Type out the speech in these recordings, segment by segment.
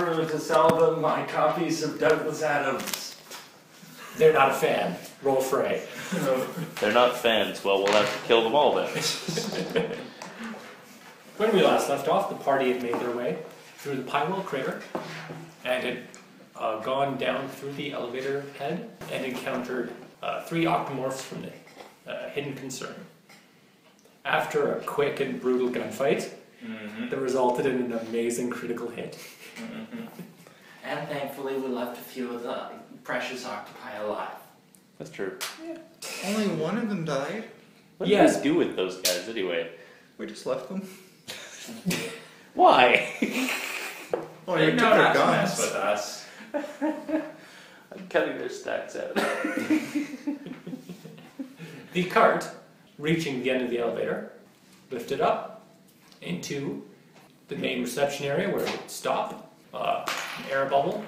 offer to sell them my copies of Douglas Adams. They're not a fan. Roll fray. They're not fans. Well, we'll have to kill them all then. When we last left off, the party had made their way through the Pywell crater and had gone down through the elevator head and encountered 3 octomorphs from the Hidden Concern. After a quick and brutal gunfight that resulted in an amazing critical hit. And thankfully we left a few of the precious octopi alive. That's true. Yeah. Only one of them died. What did we do with those guys anyway? We just left them. Why? Oh, They you took know their not to guns. mess with us. I'm cutting their stacks out. The cart, reaching the end of the elevator, lifted up into the main reception area where it would stop. An air bubble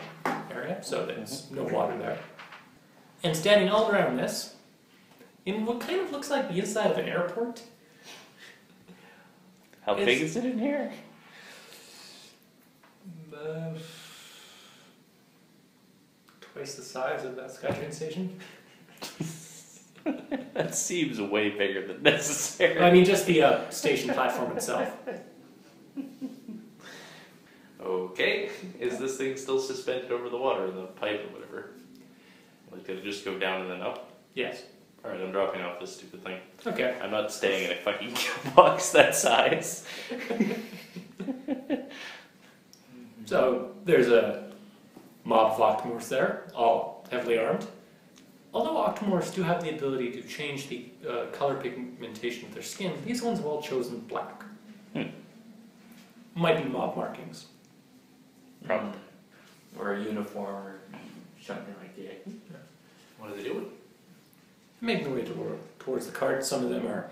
area, so there's no water there. And standing all around this, in what kind of looks like the inside of an airport. How big is it in here? Twice the size of that SkyTrain station. That seems way bigger than necessary. I mean, just the station platform itself. Okay, is this thing still suspended over the water in the pipe or whatever? Like, did it just go down and then up? Yes. Alright, I'm dropping off this stupid thing. Okay. I'm not staying in a fucking box that size. So, there's a mob of octomorphs there, all heavily armed. Although octomorphs do have the ability to change the color pigmentation of their skin, these ones have all chosen black. Might be mob markings. Probably. Or a uniform or something like that. What are they doing? Making their way towards the cart. Some of them are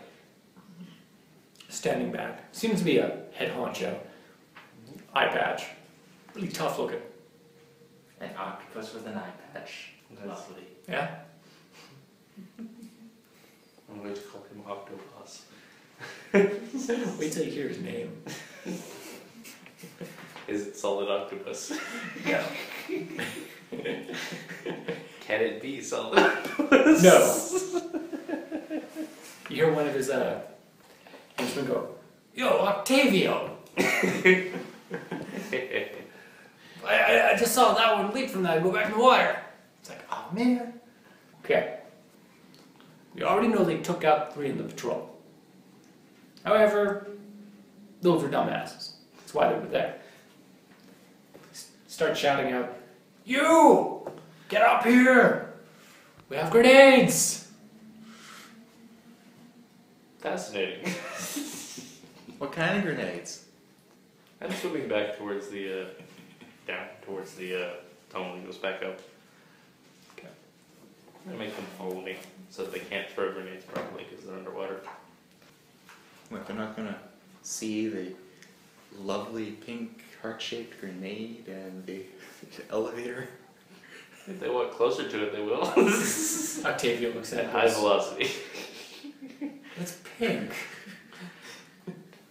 standing back. Seems to be a head honcho. Eye patch. Really tough looking. An octopus with an eye patch. Lovely. Yeah? I'm going to call him Octopus. Wait till you hear his name. Is it solid octopus? No. Can it be solid octopus? No. You hear one of his henchmen go, "Yo, Octavio! I just saw that one leap from that and go back in the water." It's like, oh man. Okay. We already know they took out 3 in the patrol. However, those were dumbasses. That's why they were there. Start shouting out, "You! Get up here! We have grenades!" Fascinating. What kind of grenades? I'm swimming back towards the, down towards the tunnel and goes back up. Okay. I'm going to make them follow me so that they can't throw grenades properly because they're underwater. What, they're not gonna see the lovely pink heart-shaped grenade and the elevator? If they walk closer to it, they will. Octavio looks at High this. velocity. It's pink.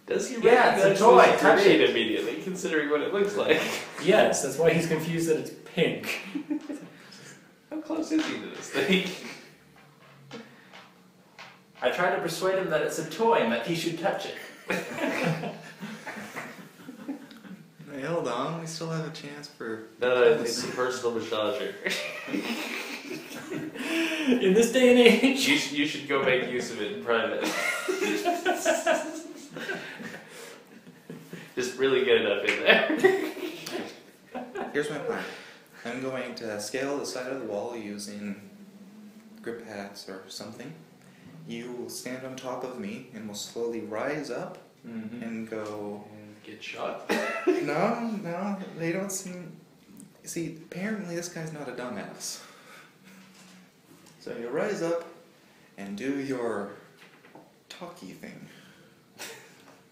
Does he Yeah, it's a recognize toy. this Touch grenade it. immediately, considering what it looks like? Yes, that's why he's confused that it's pink. How close is he to this thing? I try to persuade him that it's a toy and that he should touch it. Hey, hold on, we still have a chance for... No, it's a personal massager. In this day and age. You should go make use of it in private. Just really get it up in there. Here's my plan. I'm going to scale the side of the wall using grip hats or something. You will stand on top of me and we'll slowly rise up and go... And get shot. No, they don't seem... See, apparently this guy's not a dumbass. So you rise up and do your talkie thing.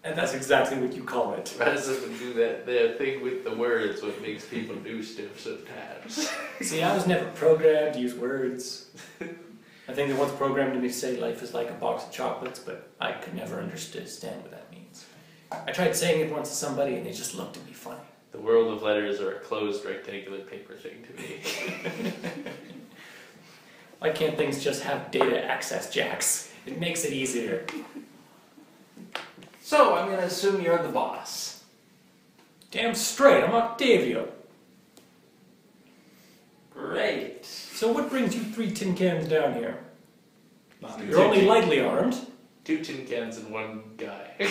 And that's exactly what you call it. Rather than do that thing with the words, what makes people do stuff sometimes. See, I was never programmed to use words. I think they once programmed me to say life is like a box of chocolates, but I could never understand what that means. I tried saying it once to somebody and they just looked at me funny. The world of letters are a closed rectangular paper thing to me. Why can't things just have data access jacks? It makes it easier. So, I'm gonna assume you're the boss. Damn straight, I'm Octavio. Great. So what brings you 3 tin cans down here? Two You're only tin- lightly armed. 2 tin cans and 1 guy.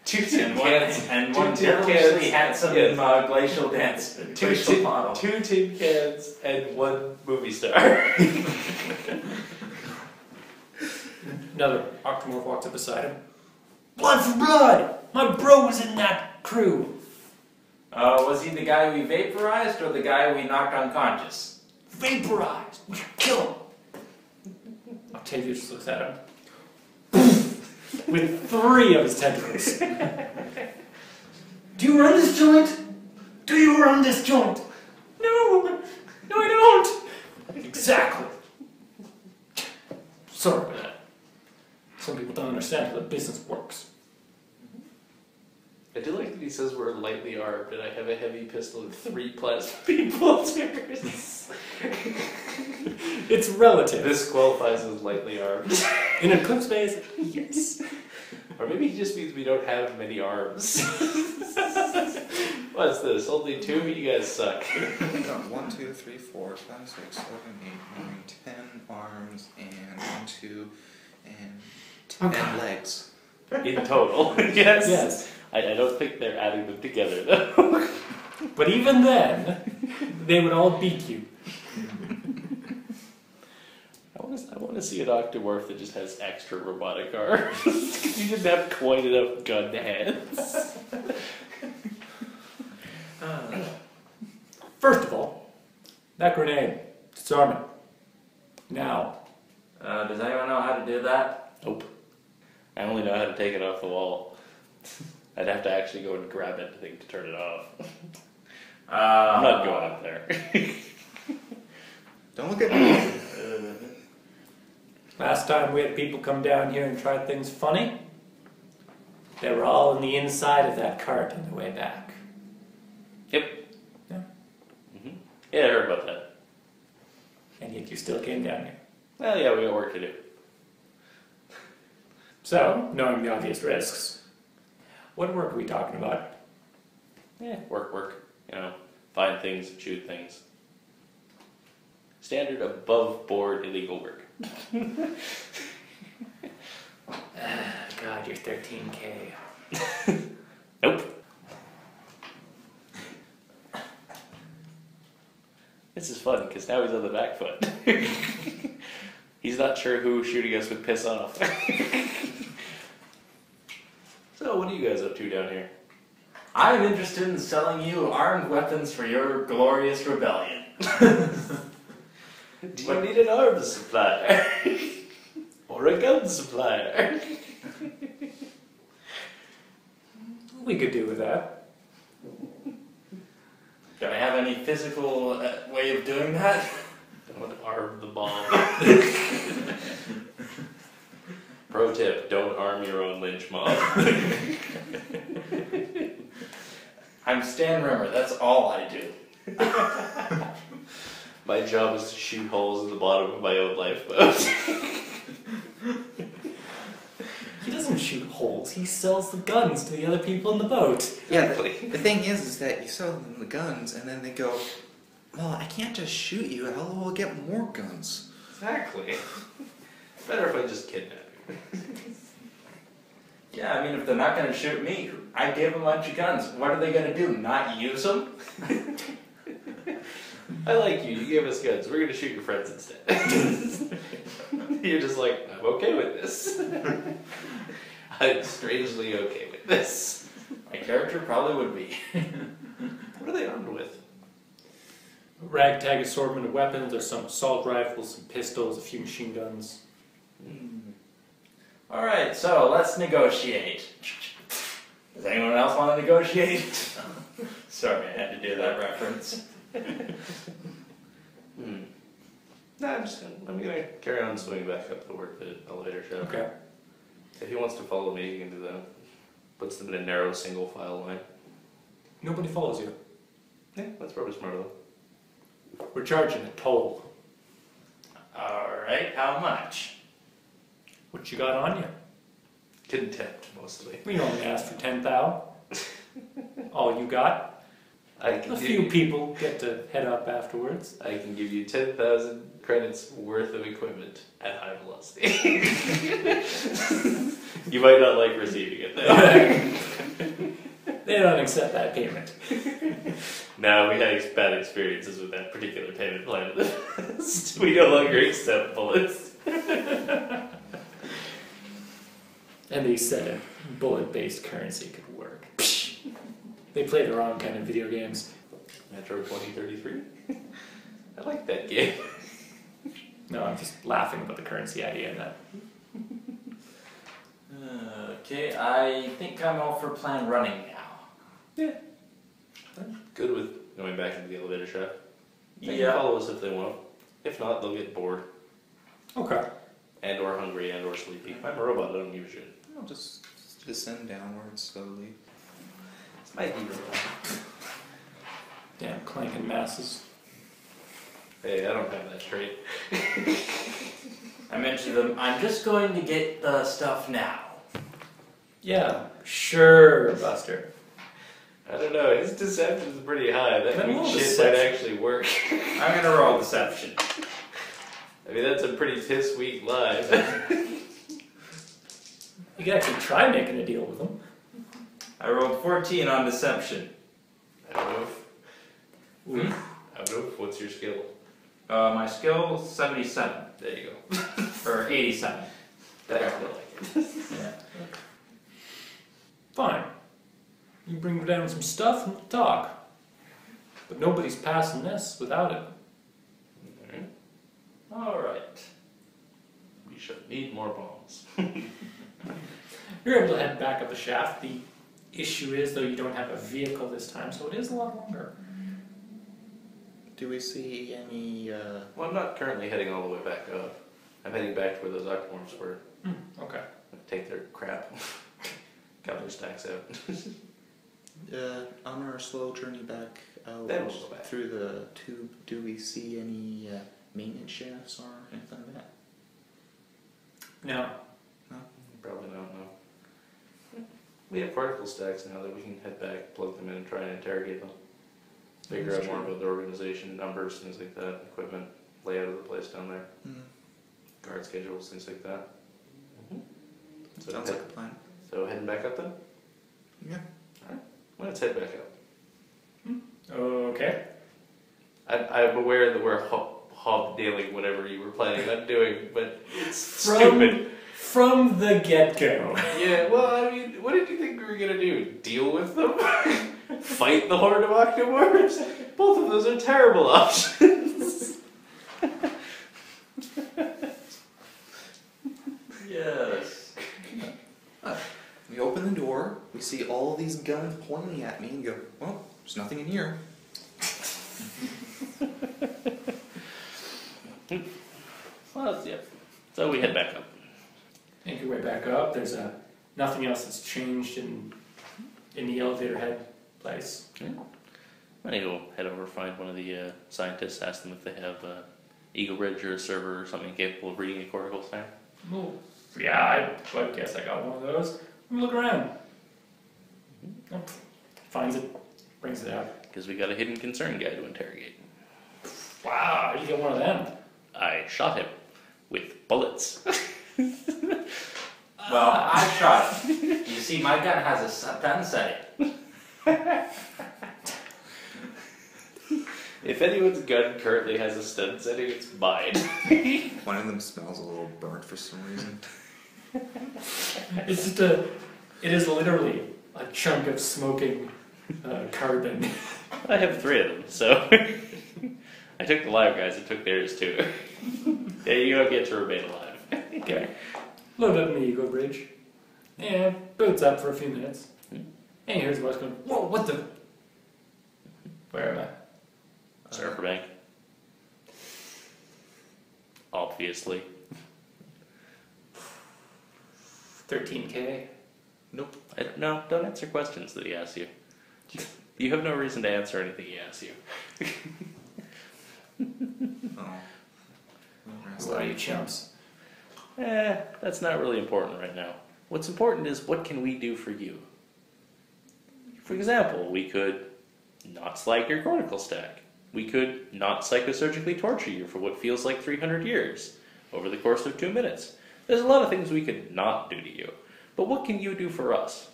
2 tin And cans and two one tin devilishly cans, handsome yes. glacial dance. 2 Glacial tin, model. 2 tin cans and 1 movie star. Another octomorph walks up beside him. Blood for blood! My bro was in that crew. Was he the guy we vaporized or the guy we knocked unconscious? Vaporized! We should kill him! Octavio just looks at him. With 3 of his tentacles. Do you run this joint? Do you run this joint? No! No, I don't! Exactly. Sorry about that. Some people don't understand how the business works. I do like that he says we're lightly armed and I have a heavy pistol and 3 plasma beam bolters. It's relative. This qualifies as lightly armed. In Eclipse Phase, yes. Or maybe he just means we don't have many arms. What's this? Only 2? You guys suck. We got 1, 2, 3, 4, 5, 6, 7, 8, 9, 10 arms, and 1, 2, and 10 legs. In total. Yes. Yes. I don't think they're adding them together though. But even then, they would all beat you. I want to see an octomorph that just has extra robotic arms. Because you didn't have quite enough gun hands. First of all, that grenade, disarm it. Now. Does anyone know how to do that? Nope. I only know how to take it off the wall. I'd have to actually go and grab it, I think, to turn it off. I'm not going up there. Don't look at me. Last time we had people come down here and try things funny, they were all in the inside of that cart on the way back. Yep. Yeah. Mm-hmm. Yeah, I heard about that. And yet you still came down here. Well, yeah, we got work to do. So, knowing the obvious risks, what work are we talking about? Yeah, work. You know, find things, shoot things. Standard above board illegal work. God, you're 13K. Nope. This is fun because now he's on the back foot. He's not sure who shooting us would piss off. So, what are you guys up to down here? I'm interested in selling you armed weapons for your glorious rebellion. Do you need an arms supplier? Or a gun supplier? We could do with that. Do I have any physical way of doing that? Don't arm the bomb. Pro tip, don't arm your own lynch mob. I'm Stan Rimmer, that's all I do. My job is to shoot holes in the bottom of my own lifeboat. He doesn't shoot holes, he sells the guns to the other people in the boat. Yeah, the thing is that you sell them the guns, and then they go, well, I can't just shoot you, how will I get more guns? Exactly. Better if I just kidnap you. Yeah, I mean, if they're not going to shoot me, I gave them a bunch of guns. What are they going to do, not use them? I like you, you gave us guns, we're gonna shoot your friends instead. You're just like, I'm okay with this. I'm strangely okay with this. My character probably would be. What are they armed with? A ragtag assortment of weapons, there's some assault rifles, some pistols, a few machine guns. Alright, so let's negotiate. Does anyone else want to negotiate? Sorry, I had to do that reference. Nah, I'm gonna carry on swinging back up to work at a later show. Okay. If he wants to follow me, he can do that. Puts them in a narrow single file line. Nobody follows you. Yeah, that's probably smart of them. We're charging a toll. Alright, how much? What you got on you? Contempt, mostly. We only asked for 10,000. All you got? I can A give few you, people get to head up afterwards. I can give you 10,000 credits worth of equipment at high velocity. You might not like receiving it though. They don't accept that payment. No, we had bad experiences with that particular payment plan in the past. We no longer accept bullets. And they said a bullet-based currency could work. They play the wrong kind of video games. Metro 2033? I like that game. No, I'm just laughing about the currency idea and that. Okay, I think I'm all for plan running now. Yeah. I'm good with going back into the elevator shaft. They Yeah. can follow us if they want. If not, they'll get bored. Okay. And or hungry and or sleepy. I'm a robot, I don't give a shit. I'll just descend downwards slowly. It's my hero. Damn clanking masses. Hey, I don't have that trait. I mentioned to them, I'm just going to get the stuff now. Yeah, sure, Buster. I don't know, his deception is pretty high. That Then means roll shit deception. might actually work. I'm gonna roll deception. I mean, that's a pretty piss weak lie. You can actually try making a deal with them. I rolled 14 on deception. I don't know if, Ooh. I don't know if, what's your skill? My skill, 77. There you go. Or 87. That I feel like it. Yeah. Fine. You bring down some stuff and we'll talk. But nobody's passing this without it. Alright. We should need more bombs. You're able to head back up the shaft. The issue is, though, you don't have a vehicle this time, so it is a lot longer. Do we see any, Well, I'm not currently heading all the way back up. I'm heading back to where those octomorphs were. Okay. Take their crap. Got their stacks out. on our slow journey back out Then we'll go back. through the tube, do we see any maintenance shafts or anything like that? No. Probably not, no. We have particle stacks now that we can head back, plug them in, and try and interrogate them. Figure out more about the organization, numbers, things like that, equipment, layout of the place down there, guard schedules, things like that. So, Sounds like a plan. so heading back up then? Yeah. Well, let's head back up. Okay. I'm aware that we're hobnailing whatever you were planning on doing, but it's From- stupid. From the get-go. Yeah, well, I mean, what did you think we were gonna do? Deal with them? Fight the horde of octomorphs? Both of those are terrible options. Yes. We open the door, we see all these guns pointing at me, and go, well, there's nothing in here. Well, yeah. So we head back up. Make your way back up. There's nothing else that's changed in the elevator head place. Yeah. I'm gonna go head over, find one of the scientists, ask them if they have Eagle Bridge or a server or something capable of reading a cortical scan. Oh, yeah, I guess I got one of those. Let me look around. Oh, finds it, brings it out. Because we got a hidden concern guy to interrogate. Wow, you get one of them. I shot him with bullets. Well, I shot it. You see, my gun has a gun setting. If anyone's gun currently has a stun setting, it's mine. One of them smells a little burnt for some reason. It's just it is literally a chunk of smoking carbon. I have 3 of them, so I took the live guys, I took theirs too. Yeah, you don't get to remain alive. Okay. Load up in the Eagle Bridge. Yeah, boots up for a few minutes. And here's what's going, whoa, what the? Where am I? Surfer bank. Obviously. 13K. Nope. No, don't answer questions that he asks you. You have no reason to answer anything he asks you. Oh. Who are you chumps? That's not really important right now. What's important is what can we do for you? For example, we could not slag your cortical stack. We could not psychosurgically torture you for what feels like 300 years over the course of 2 minutes. There's a lot of things we could not do to you. But what can you do for us?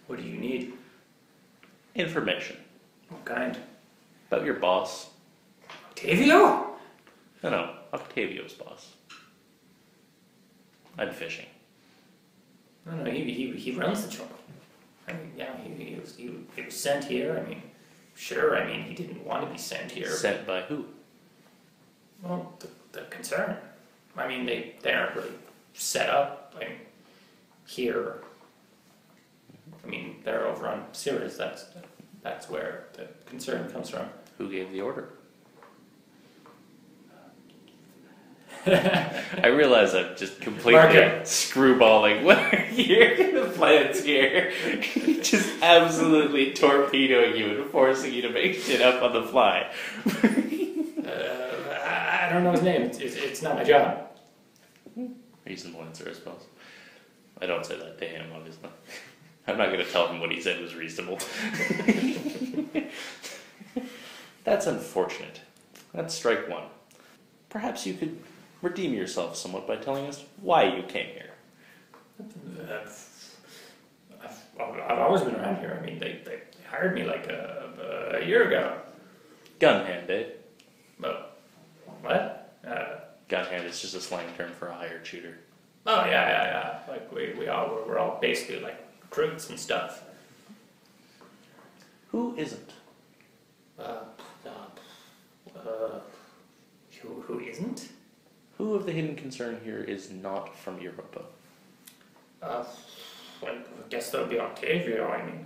What do you need? Information. What kind? About your boss. Octavio? No, Octavio's boss. I'm fishing. No, he runs the joint. I mean, yeah, he was sent here. I mean, sure, I mean, he didn't want to be sent here. Sent by who? Well, the concern. I mean, they aren't really set up, I mean, here. I mean, they're over on Sirius. That's where the concern comes from. Who gave the order? I realize I'm just completely screwballing. What are the plans here? Just absolutely torpedoing you and forcing you to make shit up on the fly. I don't know his name. It's not my job. Reasonable answer, I suppose. I don't say that to him, obviously. I'm not going to tell him what he said was reasonable. That's unfortunate. That's strike one. Perhaps you could redeem yourself somewhat by telling us why you came here. I've always been around here. I mean, they hired me like a year ago. Gun hand, eh? But what? Gun hand is just a slang term for a hired shooter. Oh yeah. Like we're all basically like recruits and stuff. Who isn't? Who isn't? Who of the hidden concern here is not from Europa? Well, I guess that would be Octavio. I mean,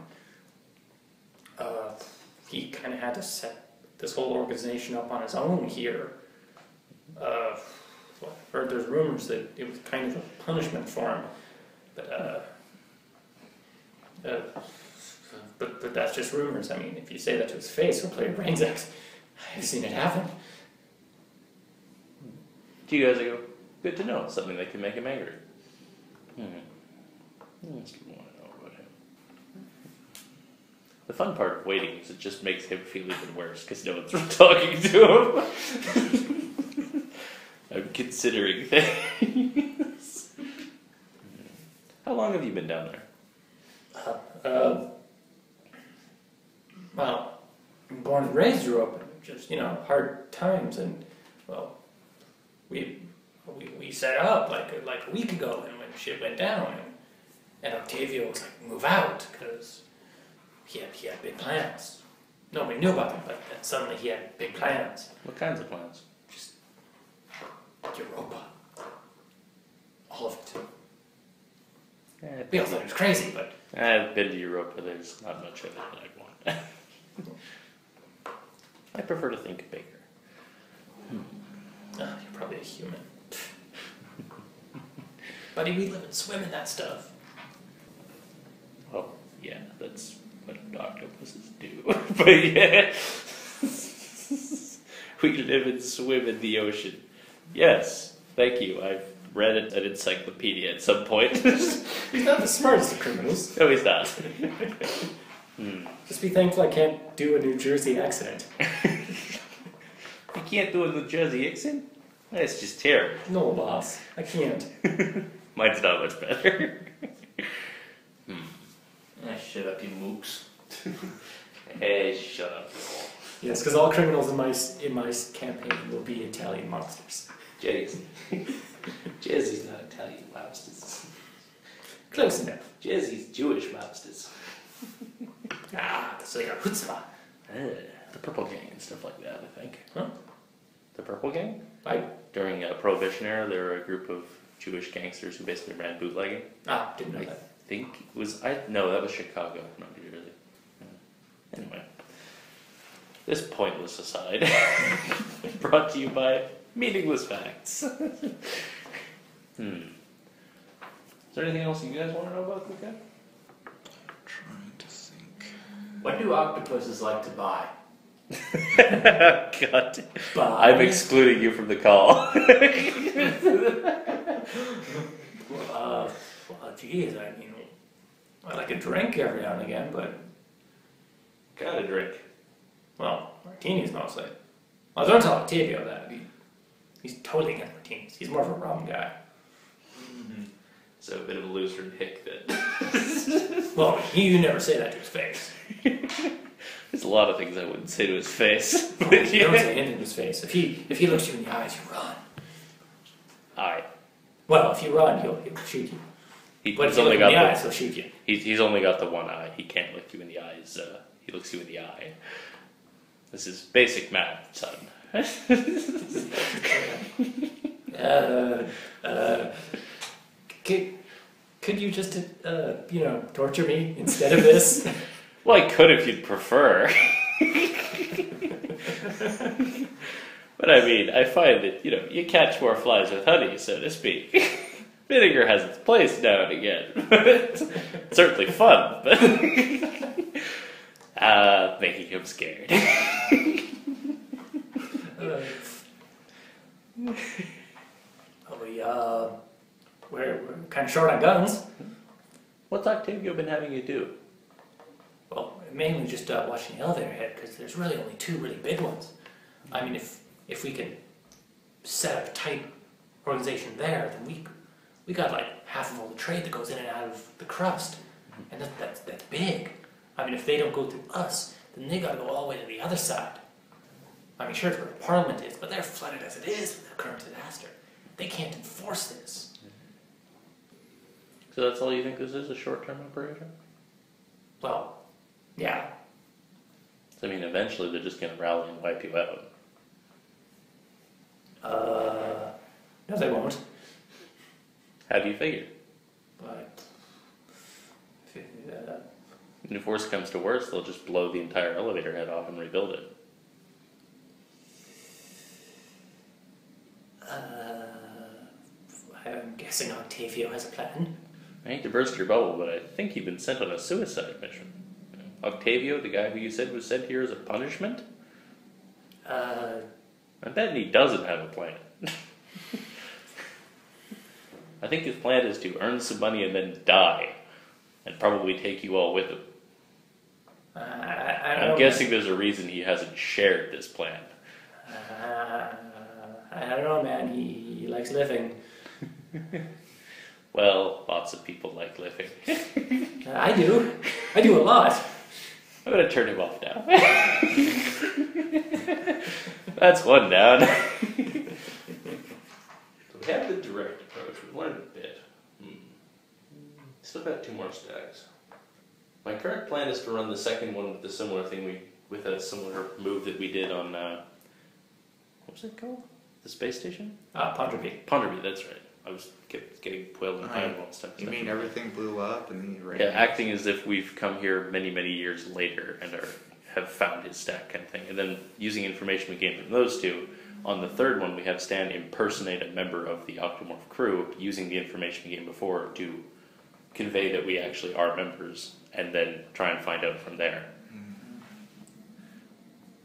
he kind of had to set this whole organization up on his own here. Well, I've heard there's rumors that it was kind of a punishment for him, but that's just rumors. I mean, if you say that to his face, he'll play your brains out. I've seen it happen. To you guys, I go, good to know. Something that can make him angry. What do you want to know about him? The fun part of waiting is it just makes him feel even worse because no one's talking to him. I'm considering things. How long have you been down there? Well, I'm born and raised Europe, just, hard times, and, well, we set up like a week ago, and when shit went down, and Octavio was like, move out, because he had big plans. Nobody knew about them, but then suddenly he had big plans. What kinds of plans? Just Europa. All of it. We all thought it was crazy, but... I've been to Europa, there's not much of it that I'd want. I prefer to think bigger. You're probably a human. Buddy, we live and swim in that stuff. Oh, yeah, that's what octopuses do. But yeah. We live and swim in the ocean. Yes, thank you. I've read an encyclopedia at some point. He's not the smartest of criminals. No, he's not. Just be thankful I can't do a New Jersey accent. You can't do a New Jersey accent? That's just terrible. No, boss. I can't. Mine's not much better. Shut up, you mooks. Hey, shut up. Yes, because all criminals in my campaign will be Italian mobsters. Jersey. Jersey's not Italian mobsters. Close enough. Jersey's Jewish mobsters. So they got chutzpah. The Purple Gang and stuff like that, I think. Huh? The Purple Gang? I During Prohibition era, there were a group of Jewish gangsters who basically ran bootlegging. didn't know I that. think it was... No, that was Chicago, not New Jersey. Anyway. This pointless aside. Brought to you by Meaningless Facts. Is there anything else you guys want to know about the guy? Trying to think. What do octopuses like to buy? God. Buy? I'm excluding you from the call. Well, geez, I mean, I like a drink every now and again, but, Kind of drink. well, martinis mostly. Well, don't tell Octavio that. He's totally against martinis. He's more of a rum guy. So a bit of a loser hick then. Well, you never say that to his face. There's a lot of things I wouldn't say to his face. You don't say anything to his face. If he looks you in the eyes, you run. Aye. Well, if you run, he'll shoot you. But if He's you look only in the got eyes, he'll shoot you. he's only got the one eye. He can't look you in the eyes. He looks you in the eye. This is basic math, son. Could you just, torture me instead of this? Well, I could if you'd prefer. But I mean, I find that, you catch more flies with honey, so to speak. Vinegar has its place now and again. It's certainly fun, but making him scared. We're kind of short on guns. What's Octavio been having you do? Well, mainly just watching the elevator head, because there's really only two really big ones. I mean, if we can set up a tight organization there, then we got like half of all the trade that goes in and out of the crust, and that's big. I mean, if they don't go through us, then they got to go all the way to the other side. I mean, sure, it's where Parliament is, but they're flooded as it is with the current disaster. They can't enforce this. So that's all you think this is, a short-term operation? Well, yeah. I mean, eventually they're just going to rally and wipe you out. No, they won't. How do you figure? But And if worse comes to worse, they'll just blow the entire elevator head off and rebuild it. I'm guessing Octavio has a plan. I hate to burst your bubble, but I think you've been sent on a suicide mission. Octavio, the guy who you said was sent here as a punishment? I bet he doesn't have a plan. I think his plan is to earn some money and then die, and probably take you all with him. I'm guessing there's a reason he hasn't shared this plan. I don't know, man. He likes living. Well, lots of people like living. I do. I do a lot. I'm gonna turn him off now. That's one down. So we have the direct approach. We've learned a bit. Still got 2 more stacks. My current plan is to run the second one with the similar thing with a similar move that we did on what was it called? The space station? Ponderby. Ponderby, that's right. I was getting Puel and Pine all this time. You mean everything blew up and then you ran? Yeah, acting as if we've come here many, many years later and have found his stack kind of thing. And then using information we gained from those two, on the third one we have Stan impersonate a member of the Octomorph crew using the information we gained before to convey that we actually are members and then try and find out from there.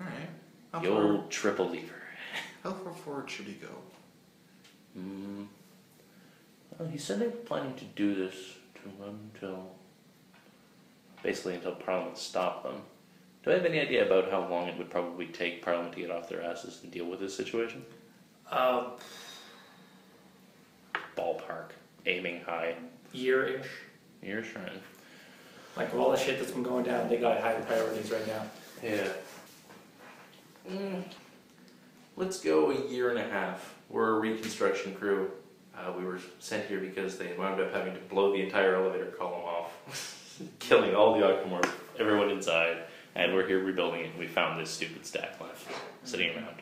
Alright. The old triple lever. How far forward should he go? Well, he said they were planning to do this until Parliament stopped them. Do I have any idea about how long it would probably take Parliament to get off their asses and deal with this situation? Ballpark. Aiming high. Year-ish. You're trying. Like all the shit that's been going down, they got higher priorities right now. Yeah. Let's go 1.5 years. We're a reconstruction crew. We were sent here because they wound up having to blow the entire elevator column off, killing all the Octomorph, everyone inside, and we're here rebuilding it, and we found this stupid stack left, sitting around,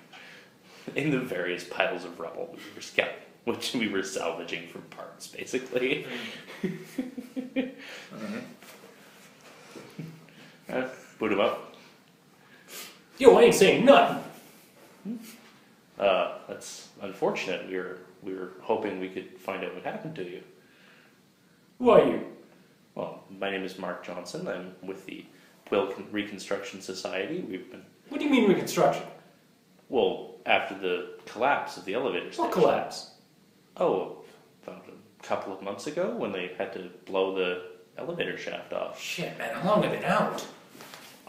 in the various piles of rubble we were scouting, which we were salvaging for parts, basically. Boot him up. Yo, I ain't saying nothing. That's unfortunate. We were hoping we could find out what happened to you. Who are you? Well, my name is Mark Johnson. I'm with the Reconstruction Society. We've been... What do you mean reconstruction? Well, after the collapse of the elevator station. What collapse? Oh, about a couple of months ago when they had to blow the elevator shaft off. Shit, man, how long have they been out?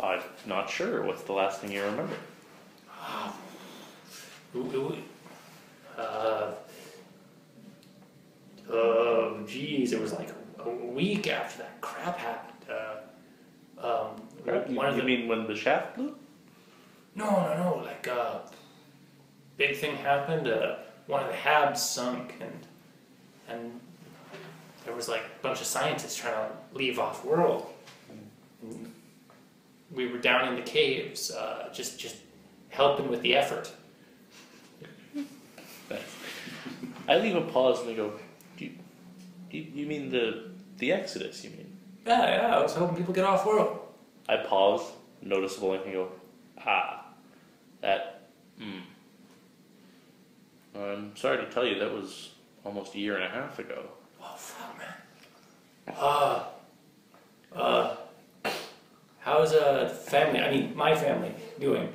I'm not sure. What's the last thing you remember? Geez, it was like a week after that crap happened. You mean when the shaft blew? No, like, big thing happened, one of the habs sunk, and there was like a bunch of scientists trying to leave off-world. We were down in the caves, just helping with the effort. I leave a pause and I go, you mean the Exodus, you mean? Yeah, I was hoping people get off-world. I pause, noticeable, and I go, I'm sorry to tell you, that was almost a year and a half ago. Oh, fuck, man. How's family, I mean, my family doing?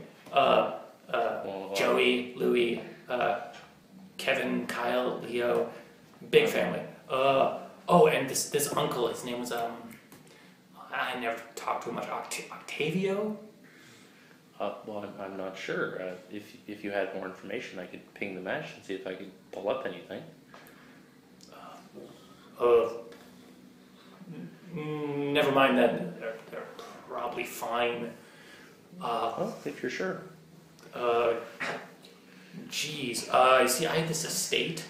Joey, Louie, Kevin, Kyle, Leo, big family. And this uncle, his name was, I never talked to him much, Octavio? I'm not sure. If you had more information, I could ping the mesh and see if I could pull up anything. Never mind that. They're probably fine. If you're sure. Geez. See, I had this estate.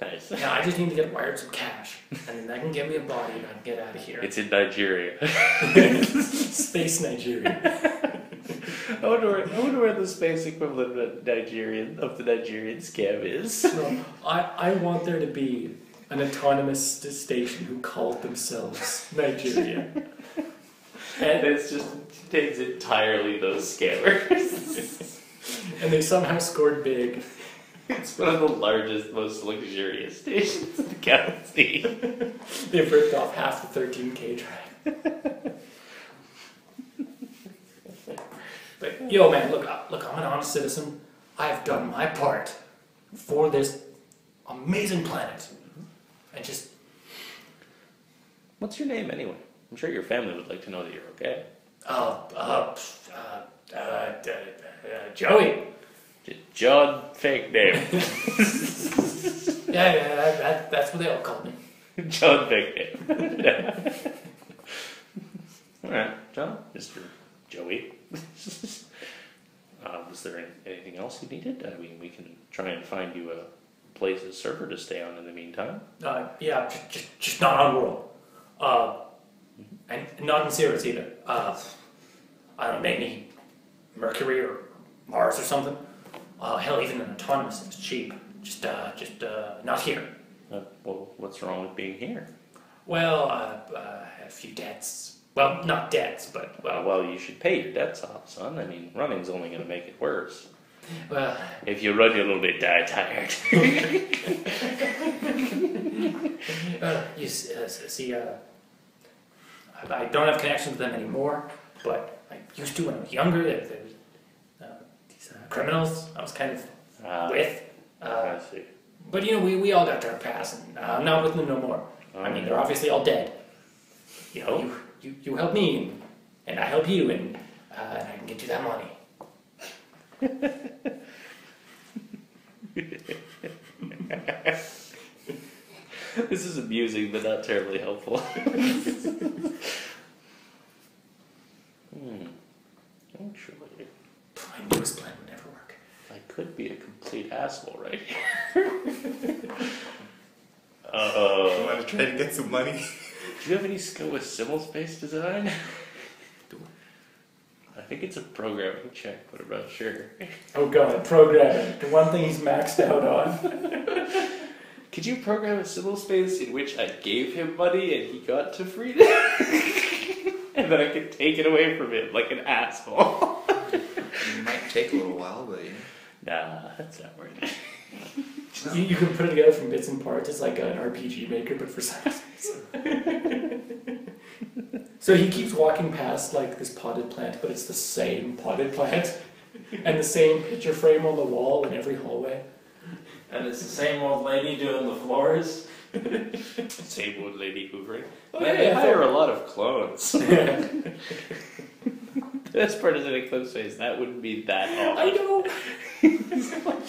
Nice. Yeah, I just need to get wired some cash, and then that can get me a body, and I can get out of here. It's in Nigeria. Space Nigeria. I wonder where the space equivalent of the Nigerian scam is. No, I want there to be an autonomous station who called themselves Nigeria. And it just takes entirely those scammers. And they somehow scored big. It's one of the largest, most luxurious stations in the galaxy. They've ripped off half the 13K track. But yo, man, look, I'm an honest citizen. I have done my part for this amazing planet, and just. What's your name anyway? I'm sure your family would like to know that you're okay. Joey. John, fake name. Yeah, that's what they all call me. John, fake name. All right, John, Mr. Joey. Was there anything else you needed? I mean, we can try and find you a place, a server to stay on in the meantime. Yeah, just not on world. And not in Sirius either. I don't know, maybe Mercury or Mars or something. Hell, even an autonomous is cheap. Just not here. Well, what's wrong with being here? Well, I had a few debts. Well, not debts, but well, you should pay your debts off, son. I mean, running's only going to make it worse. Well, if you run, you're a little bit tired. See, I don't have connections with them anymore, but I used to when I was younger. There was these criminals I was kind of with. I see. But you know, we all got dark past, and I'm not with them no more. I mean, they're obviously all dead. You know, you help me, and I help you, and I can get you that money. This is amusing, but not terribly helpful. Actually, I knew his plan would never work. I could be a complete asshole right here. You want to try to get some money? Do you have any skill with civil space design? I think it's a programming check, but I'm not sure. Oh god, programming. The one thing he's maxed out on. Could you program a civil space in which I gave him money and he got to freedom? And then I could take it away from him like an asshole. It might take a little while, but yeah. Nah, that's not worth it. You can put it together from bits and parts. It's like an RPG maker, but for science. So he keeps walking past like this potted plant, but it's the same potted plant, and the same picture frame on the wall in every hallway. And it's the same old lady doing the floors. Same old lady hoovering. Oh, Man, yeah, they I hire a lot of clones. The best part is in Eclipse Phase, that wouldn't be that I awful. know.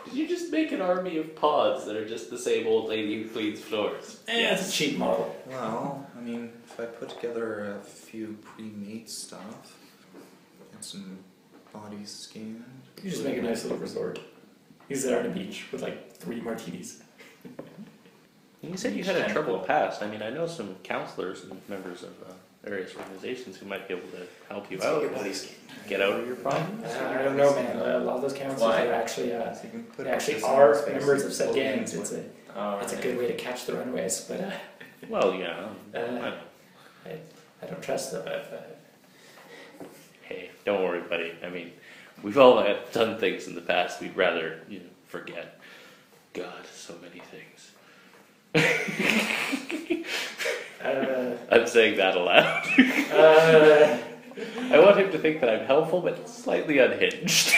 Did you just make an army of pods that are just the same old lady who cleans floors? It's a cheap model. Well, I mean, if I put together a few pre-made stuff, and some bodies scanned. You just make a nice little resort. He's there on a beach with like 3 martinis. You said you had a troubled past. I mean, I know some counselors and members of various organizations who might be able to help you out. Get out of your problem. I don't know, man. A lot of those counselors Why? are actually, So you can put they actually this are in space members of and said pull gangs. hands It's with a good way to catch the runaways, but Well, yeah. I don't trust them. Hey, don't worry, buddy. I mean, we've all done things in the past we'd rather forget. God, so many things. I'm saying that aloud. I want him to think that I'm helpful, but slightly unhinged.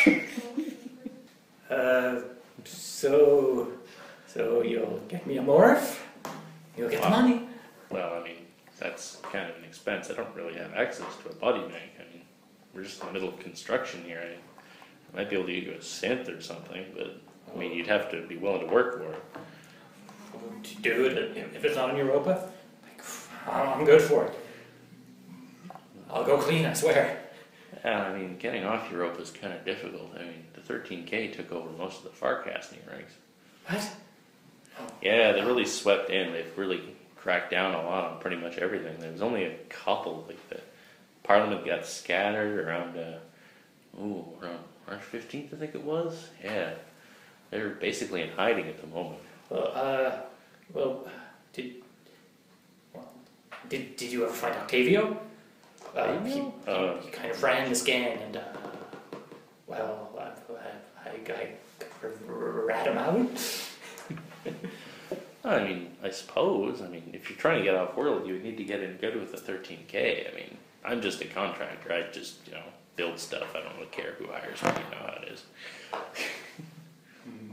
So you'll get me a morph? You'll get the money? Well, I mean, that's kind of an expense. I don't really have access to a body bank. I mean, we're just in the middle of construction here. I might be able to get you a synth or something, but I mean, you'd have to be willing to work for it. Do it if it's not in Europa. I'm good for it. I'll go clean, I swear. Yeah, I mean, getting off Europa is kind of difficult. I mean, the 13K took over most of the farcasting rigs. What? Yeah, they really swept in. They've really cracked down a lot on pretty much everything. There was only a couple. Like the Parliament got scattered around around March 15th, I think it was. Yeah, they're basically in hiding at the moment. Did you ever find Octavio? He kind of ran the scan, and I rat him out. I mean, I suppose. I mean, if you're trying to get off world, you would need to get in good with the 13K. I mean, I'm just a contractor. I just, build stuff. I don't really care who hires me. You know how it is.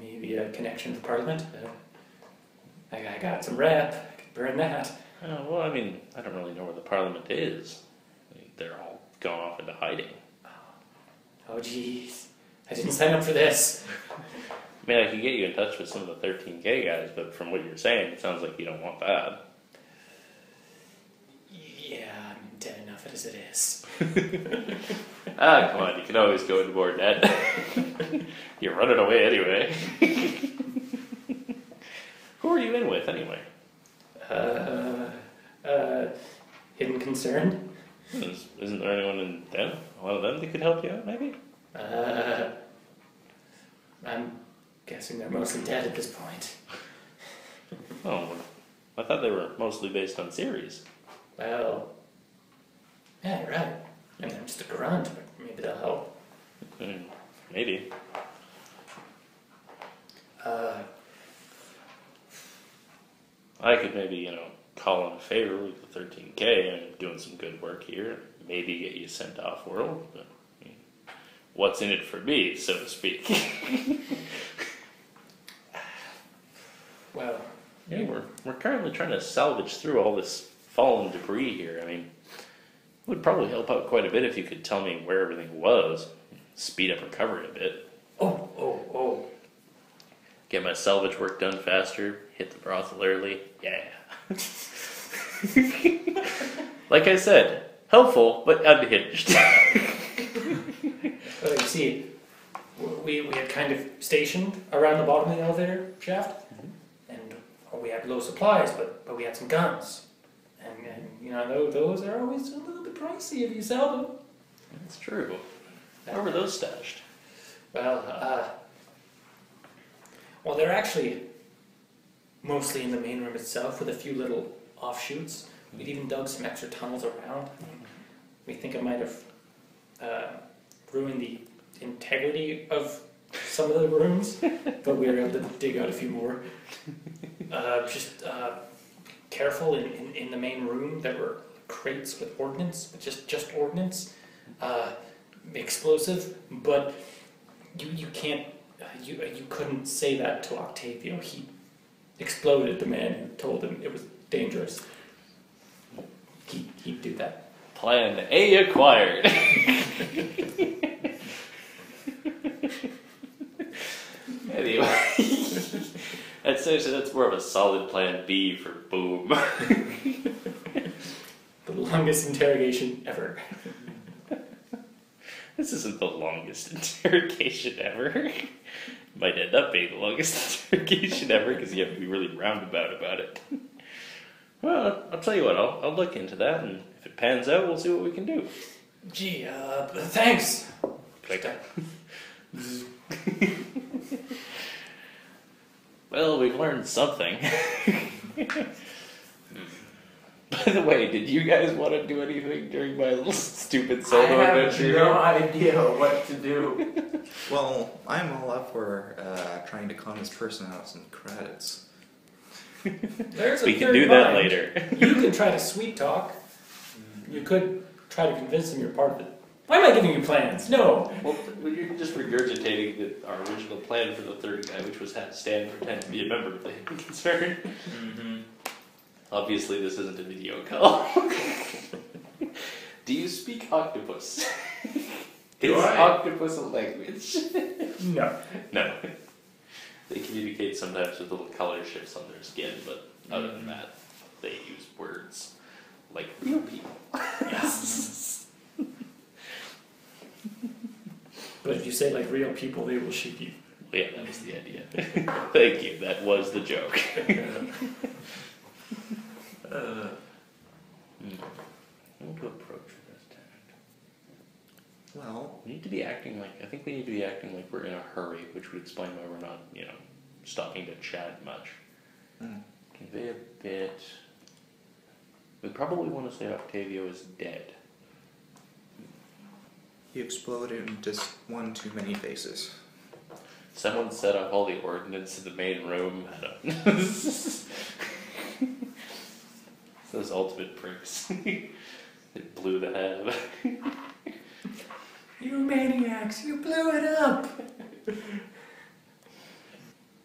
Maybe a connection to Parliament. I got some rep. I could burn that. Well, I mean, I don't really know where the Parliament is. I mean, they're all gone off into hiding. Oh, jeez. I didn't sign up for this. I mean, I could get you in touch with some of the 13K guys, but from what you're saying, it sounds like you don't want that. Yeah, I'm dead enough as it is. Come on, you can always go into more debt. You're running away anyway. Who are you in with, anyway? Hidden Concern? Isn't there anyone in them? One of them that could help you out, maybe? I'm guessing they're mostly dead at this point. Oh, I thought they were mostly based on series. Well, yeah, you're right. I mean, I'm just a grunt, but maybe they'll help. Maybe. I could maybe, call in a favor with the 13K. I'm doing some good work here. Maybe get you sent off world, but what's in it for me, so to speak? Well, yeah, we're currently trying to salvage through all this fallen debris here. I mean, it would probably help out quite a bit if you could tell me where everything was. Speed up recovery a bit. Oh. Get my salvage work done faster. Hit the brothel early. Yeah. Like I said, helpful but unhinged. Well, you see, we had kind of stationed around the bottom of the elevator shaft, and we had low supplies, but we had some guns. And those are always a little bit pricey if you sell them. That's true. Where were those stashed? Well, they're actually mostly in the main room itself with a few little offshoots. We'd even dug some extra tunnels around. We think it might have ruined the integrity of some of the rooms, but we were able to dig out a few more. careful in the main room. There were crates with ordnance, just ordnance, explosive, but you can't, you couldn't say that to Octavio. He exploded the man who told him it was dangerous. He'd do that. Plan A acquired. Anyway, that's more of a solid plan B for boom. The longest interrogation ever. This isn't the longest interrogation ever. Might end up being the longest interrogation ever because you have to be really roundabout about it. Well, I'll tell you what, I'll look into that, and if it pans out, we'll see what we can do. Gee, thanks. Click. Well, we've learned something. By the way, did you guys want to do anything during my little stupid solo adventure? I have no idea what to do. Well, I'm all up for trying to con this person out some credits. There's a We can third do that mind. later. You can try to sweet talk. You could try to convince him you're part of it. Why am I giving you plans? No. Well, you're just regurgitating our original plan for the third guy, which was have Stan pretend to be a member of the Hidden Concern. Mm-hmm. Obviously, this isn't a video call. Do you speak octopus? Do Is I? octopus a language? No. No. They communicate sometimes with little color shifts on their skin, but other than that, they use words like real people. But if you say like real people, they will shoot you. Yeah, that was the idea. Thank you, that was the joke. How to approach this task? Well, We need to be acting like, I think we need to be acting like we're in a hurry, which would explain why we're not, stopping to chat much. Convey a bit. We probably want to say Octavio is dead. he exploded in just one too many faces. Someone set up all the ordnance in the main room. Those ultimate pricks. They blew the hab. You maniacs! You blew it up!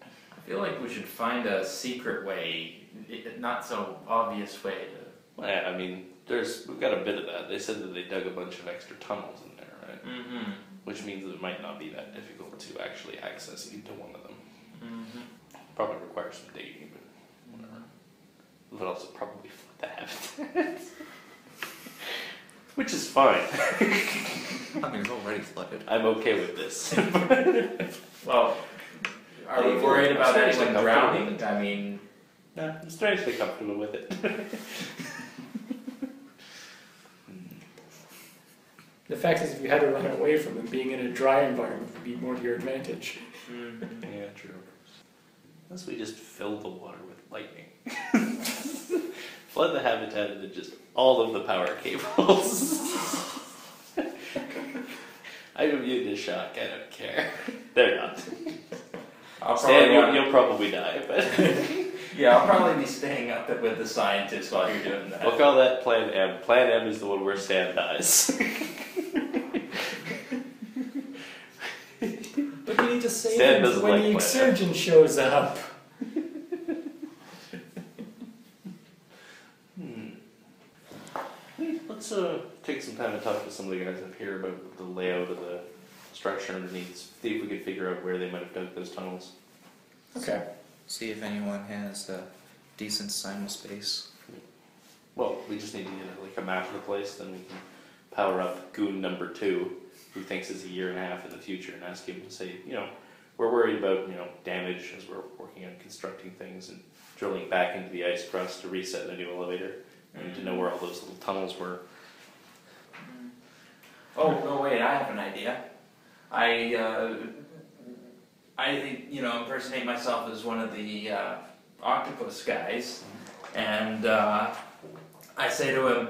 I feel like we should find a secret way, not so obvious way to... Yeah, I mean, we've got a bit of that. They said that they dug a bunch of extra tunnels in there, right? Mm-hmm. Which means that it might not be that difficult to actually access into one of them. Mm-hmm. Probably requires some digging, but whatever. But also probably flood the habitat. Which is fine. I mean, it's already flooded. I'm okay with this. Well, are we worried about anyone drowning? I mean... No, I'm strangely comfortable with it. The fact is, if you had to run away from them, being in a dry environment would be more to your advantage. Yeah, true. Unless we just fill the water with lightning. Flood the habitat and then just all of the power cables. I'm immune to shock, I don't care. They're not. Stan, you'll probably die, but... Yeah, I'll probably be staying up with the scientists while you're doing that. We'll call that Plan M. Plan M is the one where Stan dies. But you need to save Stan him doesn't when like the Plan exurgent shows up. Let's take some time to talk to some of the guys up here about the layout of the structure underneath. See if we could figure out where they might have dug those tunnels. Okay. See if anyone has a decent signal space. Well, we just need to get like a map of the place, then we can power up goon number 2, who thinks it's a year and a half in the future, and ask him to say, we're worried about, damage as we're working on constructing things and drilling back into the ice crust to reset the new elevator. We need to know where all those little tunnels were. Oh, no, wait, I have an idea. I impersonate myself as one of the octopus guys, and I say to him,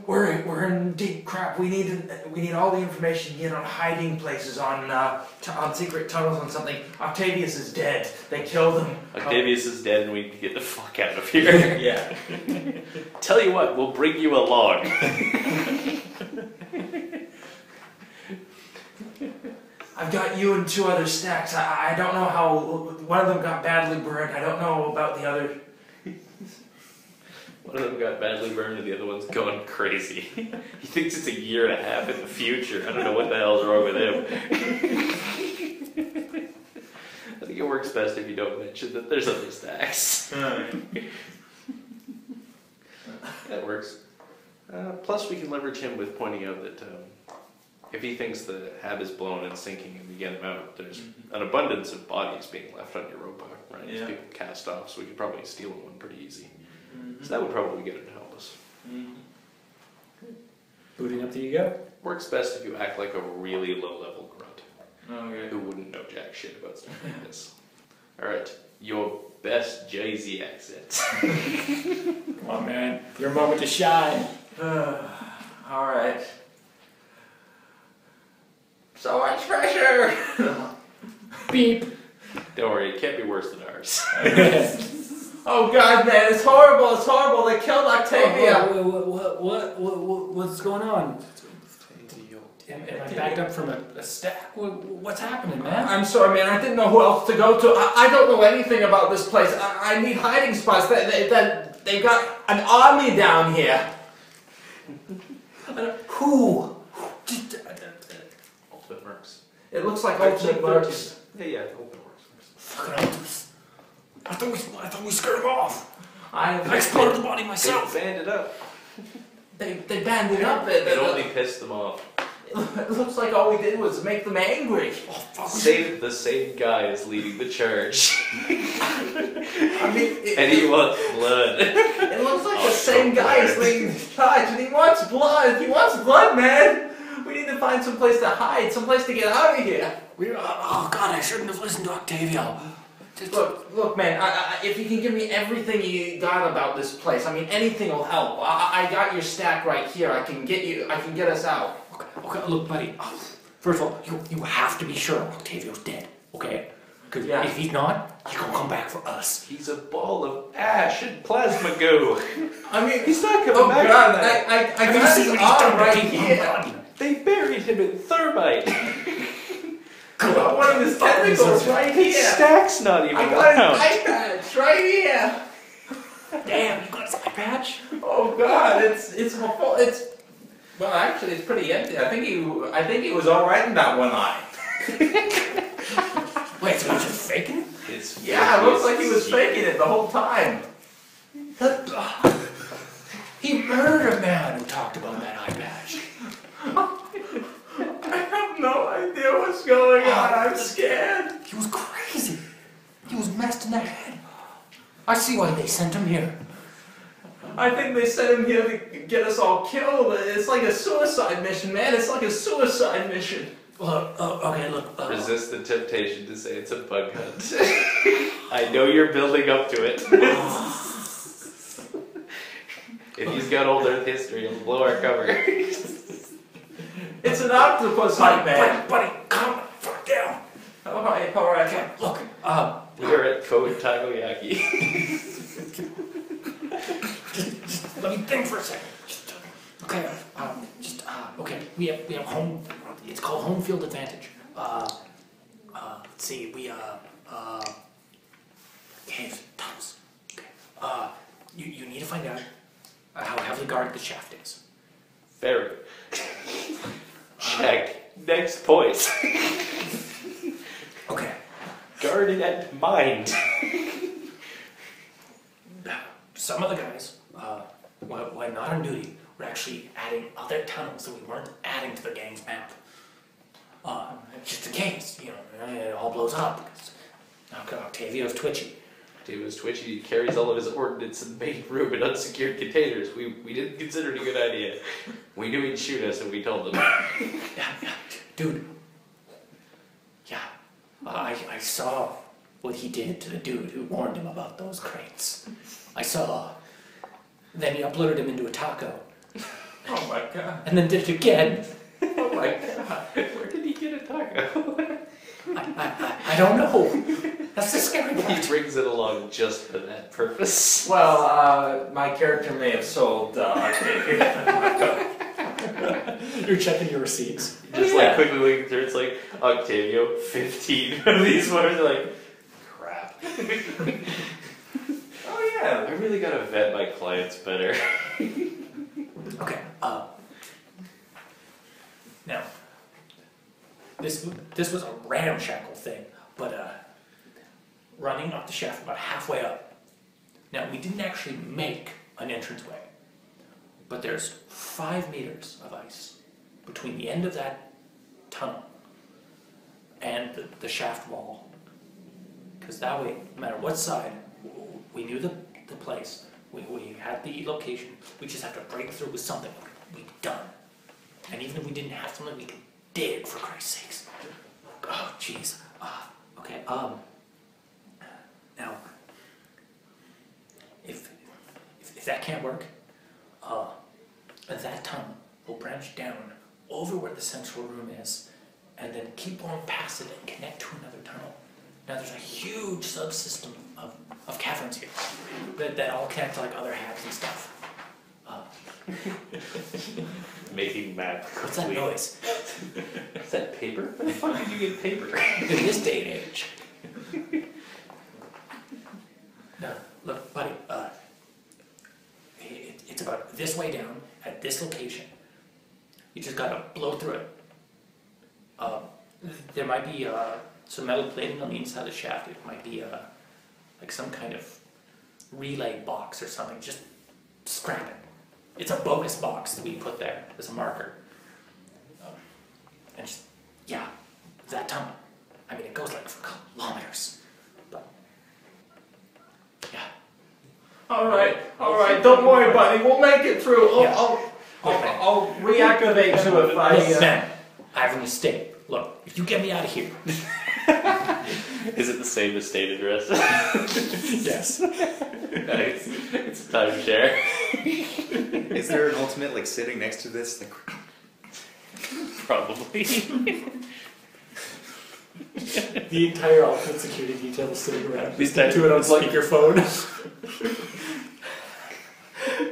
We're in deep crap. We need all the information you get on hiding places, on secret tunnels, on something. Octavius is dead. They killed him. Octavius is dead, and we need to get the fuck out of here. Yeah. Tell you what, we'll bring you along. I've got you and 2 other stacks. I don't know how. One of them got badly burned. I don't know about the other. One of them got badly burned and the other one's going crazy. He thinks it's a year and a half in the future. I don't know what the hell's wrong with him. I think it works best if you don't mention that there's other stacks. That works. Plus we can leverage him with pointing out that if he thinks the hab is blown and sinking and we get him out, there's an abundance of bodies being left on Europa, right? Yeah. People cast off, so we could probably steal one pretty easy. So that would probably get him to help us. Booting up the ego. Works best if you act like a really low-level grunt Okay. who wouldn't know jack shit about stuff like this. Alright, your best Jay-Z accent. Come on, man. Your moment to shine. Alright. So much pressure! Beep. Don't worry, it can't be worse than ours. Oh god, man, it's horrible, it's horrible. They killed Octavia. What's going on? Am I backed up from a stack? What's happening, man? I'm sorry, man, I didn't know who else to go to. I don't know anything about this place. I need hiding spots. They got an army down here. Who? Ultimate Mercs. It looks like Ultimate Mercs. Yeah, Ultimate Mercs. Fucking Ultimus. I thought we scared him off. I exploded the body myself. They banded up. They banded up. It only pissed them off. It looks like all we did was make them angry. Oh, fuck. The same guy is leading the charge. I mean, And he wants blood. it looks like the same guy is leading the charge, and he wants blood. He wants blood, man. We need to find some place to hide, some place to get out of here. Oh god, I shouldn't have listened to Octavio. Look, man. If you can give me everything you got about this place, I mean, anything will help. I got your stack right here. I can get us out. Okay, look, buddy. First of all, you have to be sure Octavio's dead, okay? Because if he's not, he's gonna come back for us. He's a ball of ash and plasma goo. I mean, He's not coming back. God, I got his arm right here. They buried him in thermite. I got one of his tentacles right His here. stack's not even I got around. his eye patch right here. Damn, you got his eye patch? Oh God, it's well, actually, it's pretty empty. I think he was all right in that one eye. Wait, so he's just faking it? Yeah, it looks like he was faking it the whole time. He murdered a man who talked about that eye patch. I have no idea what's going on. I'm scared. He was crazy. He was messed in the head. I see why they sent him here. I think they sent him here to get us all killed. It's like a suicide mission, man. It's like a suicide mission. Look, Resist the temptation to say it's a bug hunt. I know you're building up to it. If he's got old Earth history, he'll blow our cover. It's an octopus hunt, man. Buddy, calm fuck down. Alright. Okay, look, We're at Code Takoyaki. just let me think for a second. Okay, we have home, it's called home field advantage. Let's see, caves, tunnels. Okay, you need to find out how heavily guarded the shaft is. Very. Check. Next point. Okay. Guarded and mined. Some of the guys, when not on duty, were actually adding other tunnels that we weren't adding to the gang's map. Just in case, it all blows up. Because Octavio's twitchy. Octavio's twitchy. He carries all of his ordnance in the main room in unsecured containers. We didn't consider it a good idea. We knew he'd shoot us and we told him. Yeah, dude. Yeah, I saw what he did to the dude who warned him about those crates. I saw. Then he uploaded him into a taco. Oh my god. and then did it again. Oh my god. Where did he get a taco? I don't know. That's the scary He part. brings it along just for that purpose. Well, my character may have sold Octavio. You're checking your receipts. Just like quickly looking through, it's like Octavio, 15 of these ones are like, crap. Oh yeah. I really gotta vet my clients better. Okay. Now, this was a ramshackle thing, but running up the shaft about halfway up. Now, we didn't actually make an entranceway, but there's 5 meters of ice between the end of that tunnel and the shaft wall. Because that way, no matter what side, we knew the place, we had the location, we just have to break through with something we'd done. And even if we didn't have something, we could dig, for Christ's sakes. Oh, jeez. Okay, now, if that can't work, that tunnel will branch down over where the central room is, and then keep going past it and connect to another tunnel. Now there's a huge subsystem of caverns here that all connect to like other halves and stuff. Making map. What's that noise? Is that paper? Where the fuck did you get paper? In this day and age. No, look, buddy, it's about this way down at this location. You just gotta blow through it. There might be some metal plating on the inside of the shaft. It might be like some kind of relay box or something. Just scrap it. It's a bogus box that we put there as a marker. And just, yeah, that tunnel. I mean, it goes like for kilometers. But, yeah. All right. Don't worry, buddy. We'll make it through. Yeah. I'll reactivate you if I. Look, man, I have a mistake. Look, if you get me out of here. Is it the same estate address? Yes. Nice. It's a timeshare. Is there an ultimate like sitting next to this? Like, Probably. The entire ultimate security detail is sitting around. These Listening to it on it's like- speakerphone.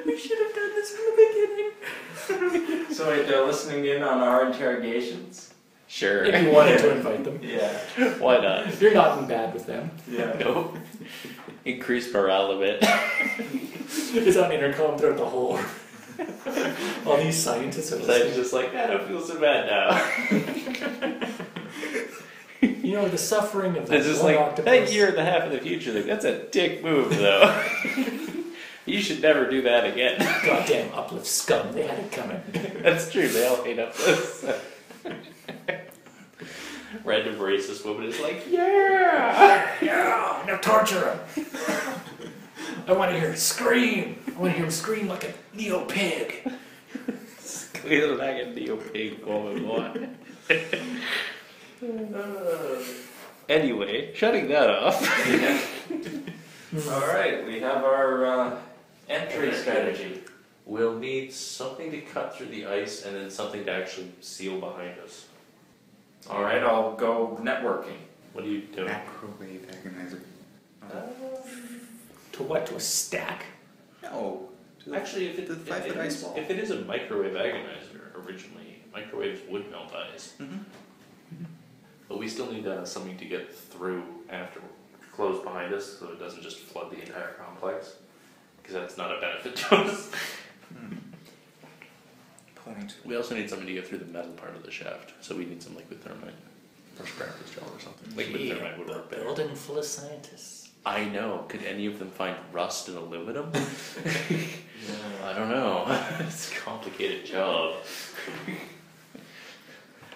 We should have done this from the beginning. So wait, they're listening in on our interrogations. Sure. If you wanted to invite them. Yeah. Why not? You're not in bad with them. Yeah. Nope. Increase morale a bit. It's on intercom throughout the whole. All these scientists are So I'm listening. just like, I don't feel so bad now. You know, the suffering of that It's just one like, octopus. that year and a half in the future, like, that's a dick move, though. You should never do that again. Goddamn uplift scum, they had it coming. That's true, they all hate uplifts. Random racist woman is like, yeah! Yeah, now torture him. I want to hear him scream. I want to hear him scream like a neo pig. Clearly like a neo pig woman, boy. Anyway, shutting that off. All right, we have our entry strategy. We'll need something to cut through the ice and then something to actually seal behind us. All right, I'll go networking. What are you doing? Macrowave Agonizer. To what? To a stack? No. To Actually, if the 5 foot ice wall. if it is a microwave agonizer originally, microwaves would melt ice. Mhm. But we still need something to get through after close behind us, so it doesn't just flood the entire complex. Because that's not a benefit to us. Point. We also need something to get through the metal part of the shaft, so we need some liquid thermite or scrapper's gel or something. Liquid Gee, thermite would a work better. building full of scientists. I know. Could any of them find rust and aluminum? I don't know. It's a complicated job.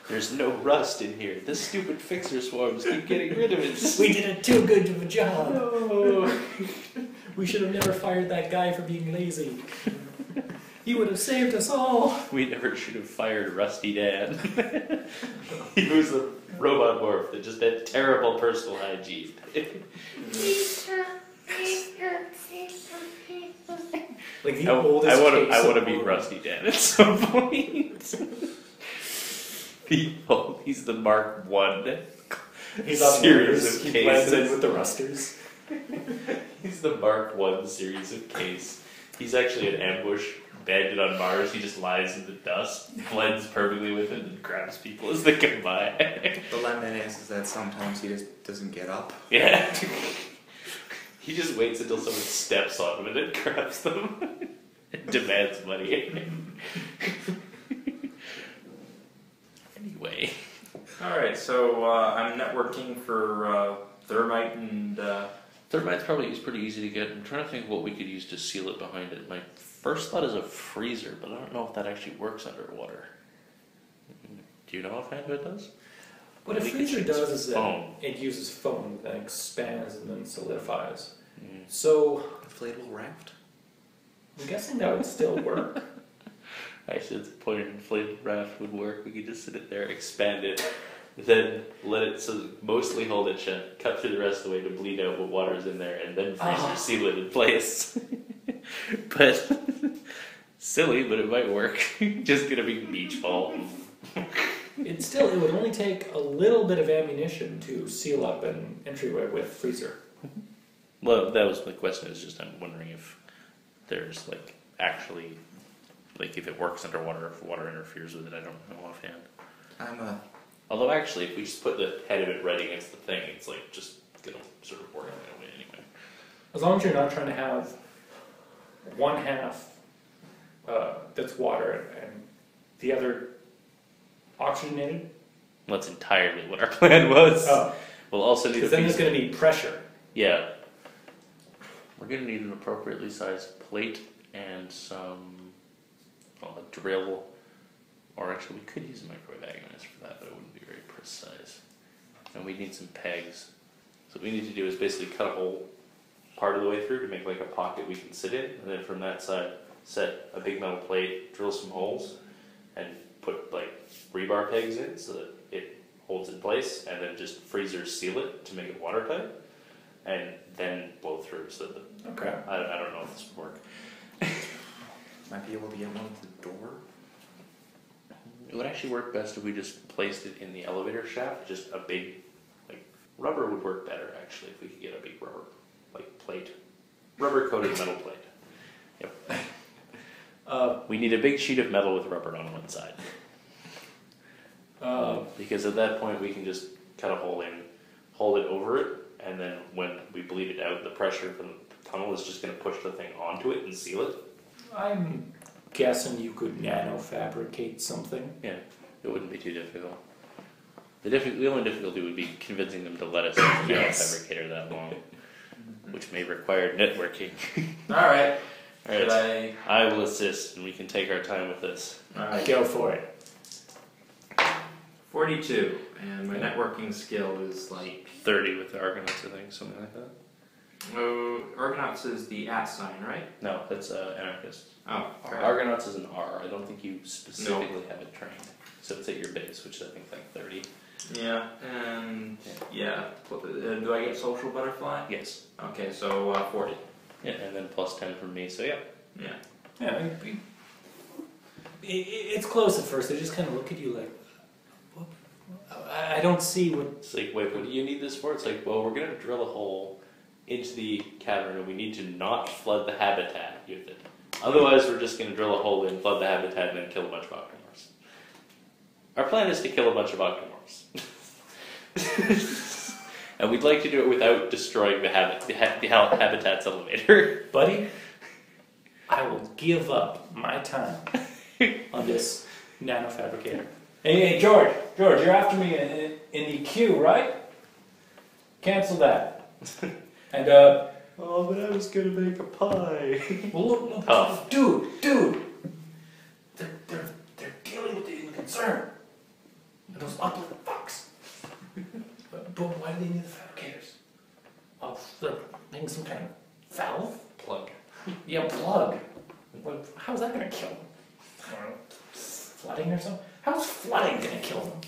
There's no rust in here. The stupid fixer swarms keep getting rid of it. We did it too good of a job. No. We should have never fired that guy for being lazy. He would have saved us all. We never should have fired Rusty Dan. He was a robot morph that just had terrible personal hygiene. Like the oldest I case want to of be wood. Rusty Dan at some point. He's the Mark 1 He's on series motors. of He blends in cases. with the rusters. He's the Mark 1 series of case. He's actually an ambush bandit on Mars. He just lies in the dust, blends perfectly with it, and grabs people as they come by. The lemon is that sometimes he just doesn't get up. Yeah. He just waits until someone steps on him and then grabs them and demands money. Anyway. Alright, so I'm networking for thermite and. Thermite's probably pretty easy to get. I'm trying to think of what we could use to seal it behind it. My first thought is a freezer, but I don't know if that actually works underwater. Do you know offhand what it does? What a freezer does is that foam. it uses foam that expands and then solidifies. Mm. So Inflatable raft? I'm guessing that would still work. Actually, at the point an inflated raft would work. We could just sit it there, expand it, then let it mostly hold it shut, cut through the rest of the way to bleed out what water's in there, and then freezer seal it in place. But silly, but it might work. Just gonna be beach ball. It would only take a little bit of ammunition to seal up an entryway with freezer. Well, that was my question. Is just I'm wondering if there's actually if it works underwater, if water interferes with it. I don't know offhand. Although actually, if we just put the head of it right against the thing, it's just gonna sort of work that way anyway. As long as you're not trying to have one half that's water and the other oxygenated. Well, that's entirely what our plan was. Oh, We'll also need a because then piece. there's going to be pressure. Yeah. We're gonna need an appropriately sized plate and a drill. Or actually, we could use a microwave agonizer for that, but it wouldn't be very precise. And we need some pegs. So what we need to do is basically cut a hole part of the way through to make a pocket we can sit in, and then from that side, set a big metal plate, drill some holes, and put rebar pegs in so that it holds in place, and then just freezer seal it to make it watertight, and then blow through so that Okay. I don't know if this would work. Might be able to get one with the door. It would actually work best if we just placed it in the elevator shaft, just a big, rubber would work better actually if we could get a big rubber, plate. Rubber coated metal plate. Yep. We need a big sheet of metal with rubber on one side. Because at that point we can just cut a hole in, hold it over it, and then when we bleed it out, the pressure from the tunnel is just going to push the thing onto it and seal it. I'm guessing you could nano fabricate something. Yeah, it wouldn't be too difficult. The only difficulty would be convincing them to let us use the fabricator that long, which may require networking. Alright. Alright, I will assist, and we can take our time with this. Alright. Go for it. 42, and my networking skill is 30 with the Argonauts, I think, something like that. Argonauts is the @ sign, right? No, that's Anarchist. Oh, okay. Argonauts is an R. I don't think you specifically have it trained. So it's at your base, which is I think 30. Yeah, and do I get social butterfly? Yes. Okay, so 40. Yeah, and then plus 10 from me, so yeah. Yeah. Yeah, it's close at first. They just kind of look at you like, what? I don't see what. It's wait, what do you need this for? It's well, we're going to drill a hole into the cavern, and we need to not flood the habitat with it. Otherwise, we're just going to drill a hole in, flood the habitat, and then kill a bunch of octomorphs. Our plan is to kill a bunch of octomorphs. And we'd like to do it without destroying the habitat's elevator. Buddy, I will give up my time on this nanofabricator. Hey, George, you're after me in the queue, right? Cancel that. And, Oh, but I was gonna make a pie. well, look, Tough. dude, they're dealing with the concern. And those upland fucks. But why do they need the fabricators? Oh, they're making some kind of valve? Plug. Yeah, plug. How's that gonna kill them? I don't know. Flooding or something? How's flooding gonna kill them?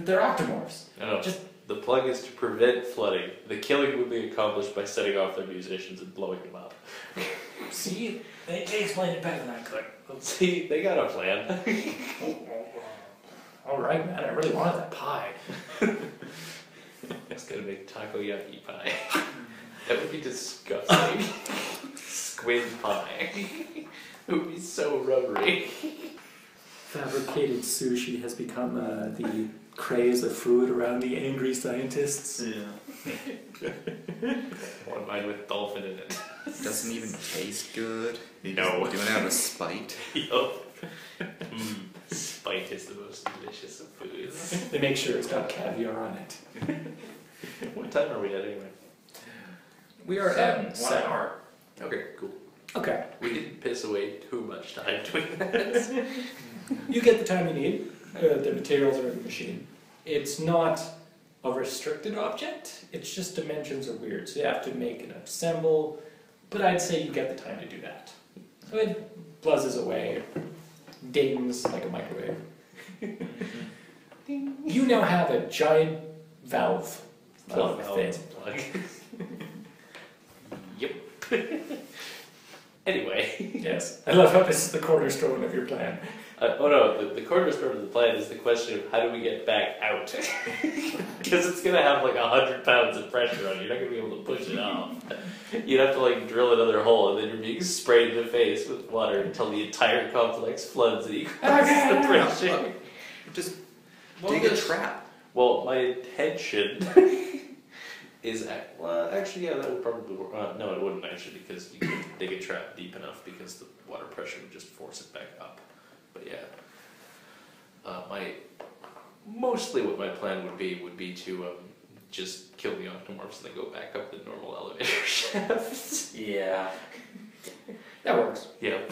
They're octomorphs. No. The plug is to prevent flooding. The killing would be accomplished by setting off their musicians and blowing them up. See, they explained it better than I could. See, they got a plan. All right, man. I really wanted that pie. It's gonna make takoyaki pie. That would be disgusting. Squid pie. It would be so rubbery. Fabricated sushi has become the craze of food around the angry scientists. Yeah. One mine with dolphin in it. Doesn't even taste good. You're No. just doing it out of spite. Yup. Spite is the most delicious of foods. They make sure it's got caviar on it. What time are we at anyway? We are at 1 hour. Okay, cool. Okay. We didn't piss away too much time doing that. You get the time you need. The materials are in the machine. It's not a restricted object. It's just dimensions are weird, so you have to make and assemble. But I'd say you get the time to do that. So it buzzes away, dings like a microwave. You now have a giant valve plug thing. Plug. Yep. Anyway. Yes, I love how this is the cornerstone of your plan. Oh no, the cornerstone of the plan is the question of how do we get back out? Because it's going to have like 100 pounds of pressure on you. You're not going to be able to push it off. You'd have to like drill another hole and then you're being sprayed in the face with water until the entire complex floods and equalizes the pressure. Just Well, dig a this- trap. Well, my intention is... Well, actually, yeah, that would probably work. No, it wouldn't actually, because you couldn't dig a trap deep enough because the water pressure would just force it back up. But yeah. Mostly what my plan would be to just kill the octomorphs and then go back up the normal elevator shafts. Yeah. That works. Yep.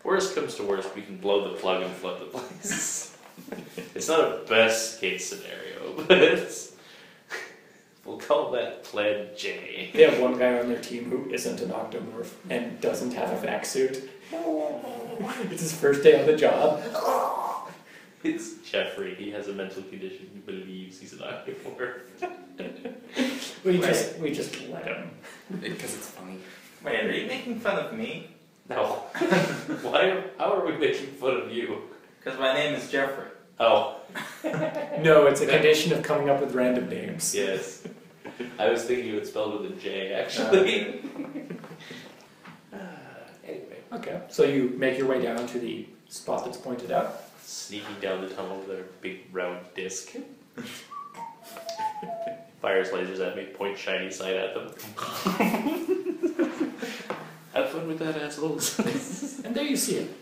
Worst comes to worst, we can blow the plug and flood the place. It's not a best case scenario, but we'll call that Plan J. They have one guy on their team who isn't an octomorph and doesn't have a vac suit. It's his first day on the job. It's Jeffrey. He has a mental condition. He believes he's an octomorph. We just let him. Because it's funny. Wait, are you making fun of me? No. Why? How are we making fun of you? Because my name is Jeffrey. Oh, No, it's a condition of coming up with random names. yes. I was thinking it was spelled with a J, actually. Anyway, Okay, so you make your way down to the spot that's pointed out. sneaking down the tunnel with a big round disc. Fires lasers at me, point shiny side at them. Have fun with that, assholes. And there you see it.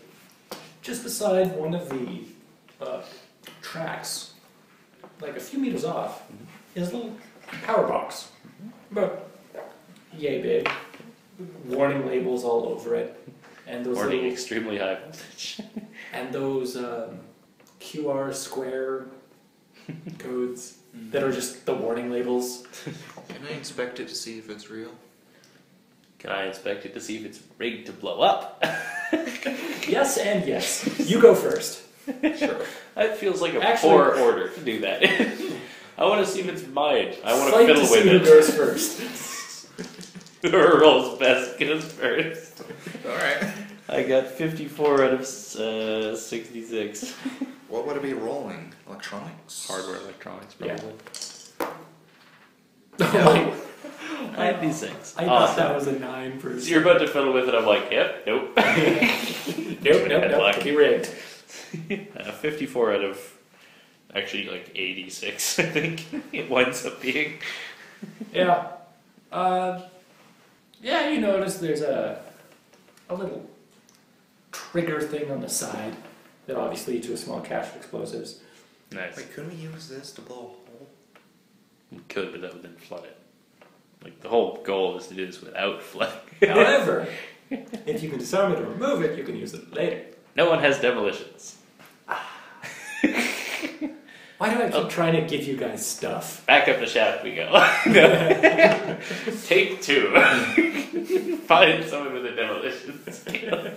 Just beside one of the tracks, like a few meters off, is a little power box. About yay big. Warning labels all over it. And those Warning little, extremely high voltage. and those QR square codes that are just the warning labels. Can I inspect it to see if it's real? Can I inspect it to see if it's rigged to blow up? Yes and yes. You go first. Sure. That feels like a Actually- poor order to do that. I want to see if it's mine. I want to Fight fiddle to see who with it. goes first. Whoever rolls best goes first. Alright. I got 54 out of 66. What would it be rolling? Electronics? Hardware electronics, Yeah. probably. Oh, 96. I thought that was a 9 for. So you're about to fiddle with it, I'm like, yep, nope. Nope. Could be rigged. 54 out of, actually, like 86, I think it winds up being. Yeah. Yeah, you notice there's a little trigger thing on the side that obviously leads to a small cache of explosives. Nice. Wait, couldn't we use this to blow a hole? We could, but that would then flood it. Like, the whole goal is to do this without flooding. However, if you can disarm it or remove it, you can use it later. No one has demolitions. Why do I keep trying to give you guys stuff? Back up the shaft we go. Take 2. Find someone with a demolition skill.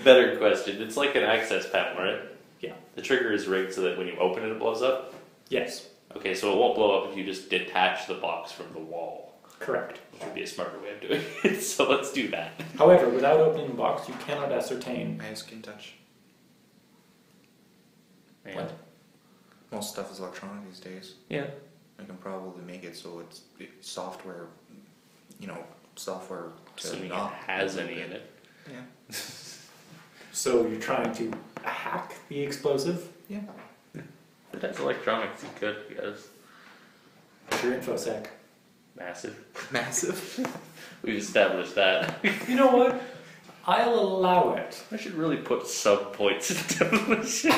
Better question. It's like an access panel, right? Yeah. The trigger is rigged so that when you open it, it blows up? Yes, Okay, so it won't blow up if you just detach the box from the wall. correct. which would be a smarter way of doing it. So let's do that. However, without opening the box, you cannot ascertain. I just can touch. What? Most stuff is electronic these days. Yeah. I can probably make it so it's software, software to Assuming not it has open any in it. Yeah. So you're trying to hack the explosive? Yeah. If it has electronics, you could, because What's your infosec? massive. Massive. We've established that. You know what? I'll allow it. I should really put some points in demolition.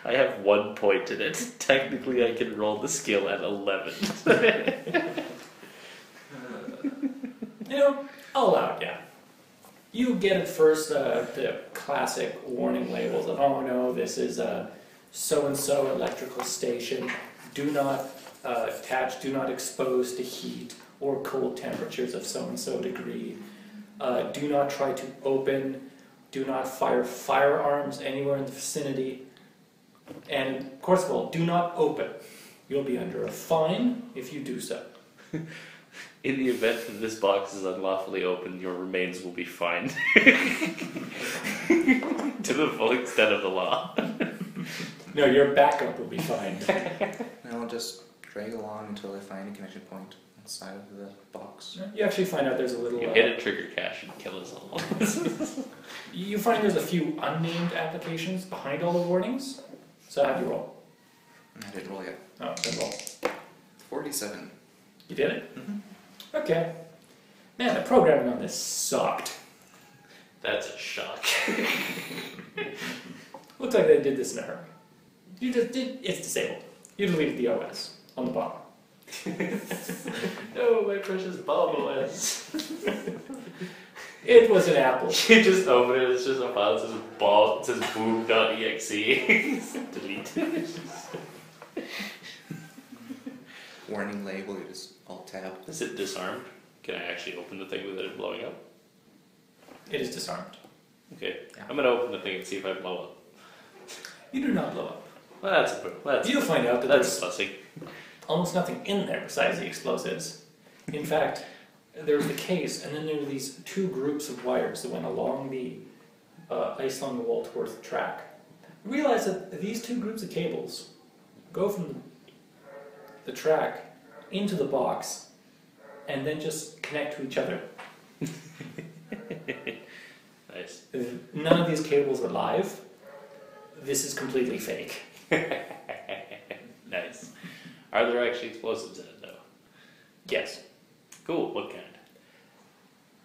I have 1 point in it. Technically, I can roll the skill at 11. I'll allow it, yeah. You get at first the classic warning labels of, oh no, this is a so-and-so electrical station. Do not attach, do not expose to heat or cold temperatures of so-and-so degree. Do not try to open, do not fire firearms anywhere in the vicinity. And of course of all, do not open. You'll be under a fine if you do so. In the event that this box is unlawfully opened, your remains will be fined. To the full extent of the law. No, your backup will be fined. And I'll just drag along until I find a connection point on the side of the box. You actually find out there's a little... You hit a trigger cache and kill us all. You find there's a few unnamed applications behind all the warnings. So how'd you roll? I didn't roll yet. Oh, good roll. 47. You did it? Mm-hmm. Okay. Man, the programming on this sucked. That's a shock. Looks like they did this in a hurry. You just did... It's disabled. You deleted the OS on the bottom. No, my precious Bob OS. It was an Apple. You just open it, it's just a file that says Bob, it says boom.exe. Delete. Warning label, you just alt-tab. Is it disarmed? Can I actually open the thing without it blowing up? It is disarmed. Okay, Yeah. I'm gonna open the thing and see if I blow up. You do not blow up. Well, that's a You'll find out that that's there's fussy. almost nothing in there besides the explosives. In fact, there was the case, and then there were these two groups of wires that went along the ice along the wall towards the track. I realized that these two groups of cables go from the track into the box and then just connect to each other. Nice. None of these cables are live. This is completely fake. Nice. Are there actually explosives in it, though? Yes. Cool, what kind?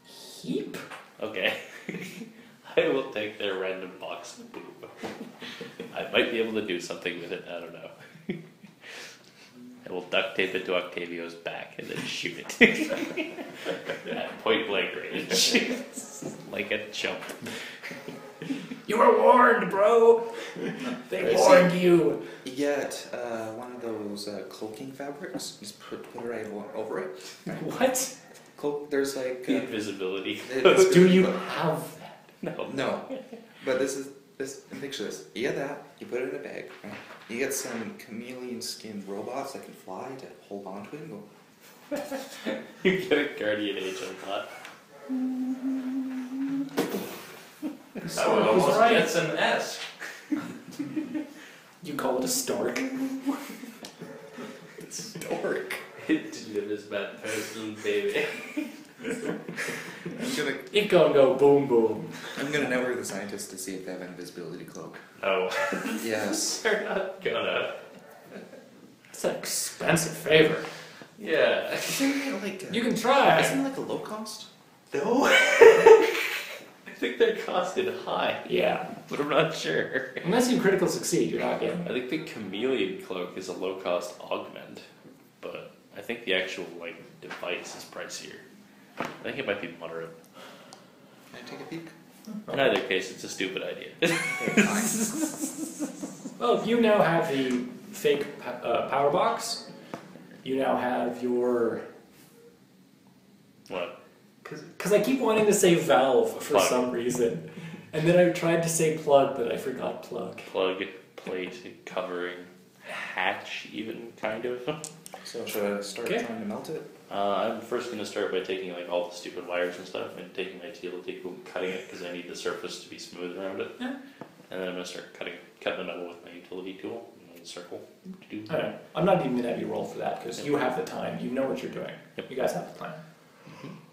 Heap? Okay. I will take their random box of boom. I might be able to do something with it, I don't know. I will duct tape it to Octavio's back and then shoot it. At point blank range. Like a chump. You were warned, bro! They warned you! You get one of those cloaking fabrics, just put it right over it. What? There's like... The invisibility. Do you have that? No. No. But picture this. You get that, you put it in a bag, right? You get some chameleon-skinned robots that can fly to hold on to it and go... You get a guardian angel bot. That would almost right. Jetson S. You call it a stork? Stork. It delivers my personal baby. It gonna go boom boom. I'm gonna network the scientists to see if they have an invisibility cloak. No. Yes. They're not gonna. It's an expensive favor. Yeah. Isn't it like You can try. Isn't it like a low cost? No. I think they're costed high, Yeah. but I'm not sure. Unless you critical succeed, you're not getting I think the chameleon cloak is a low cost augment, but I think the actual device is pricier. I think it might be moderate. Can I take a peek? In either case, it's a stupid idea. Well, you now have the fake power box. You now have your... What? Because I keep wanting to say valve for Plug. some reason. And then I tried to say plug, but I forgot plug. Plug, plate, covering, hatch, even kind of. So should I start Okay. trying to melt it? I'm first going to start by taking like all the stupid wires and stuff and taking my utility tool and cutting it because I need the surface to be smooth around it. Yeah. And then I'm going to start cutting the metal with my utility tool in a circle. Alright, I'm not even going to have you roll for that because you have the time, you know what you're doing. Yep. You guys have the plan.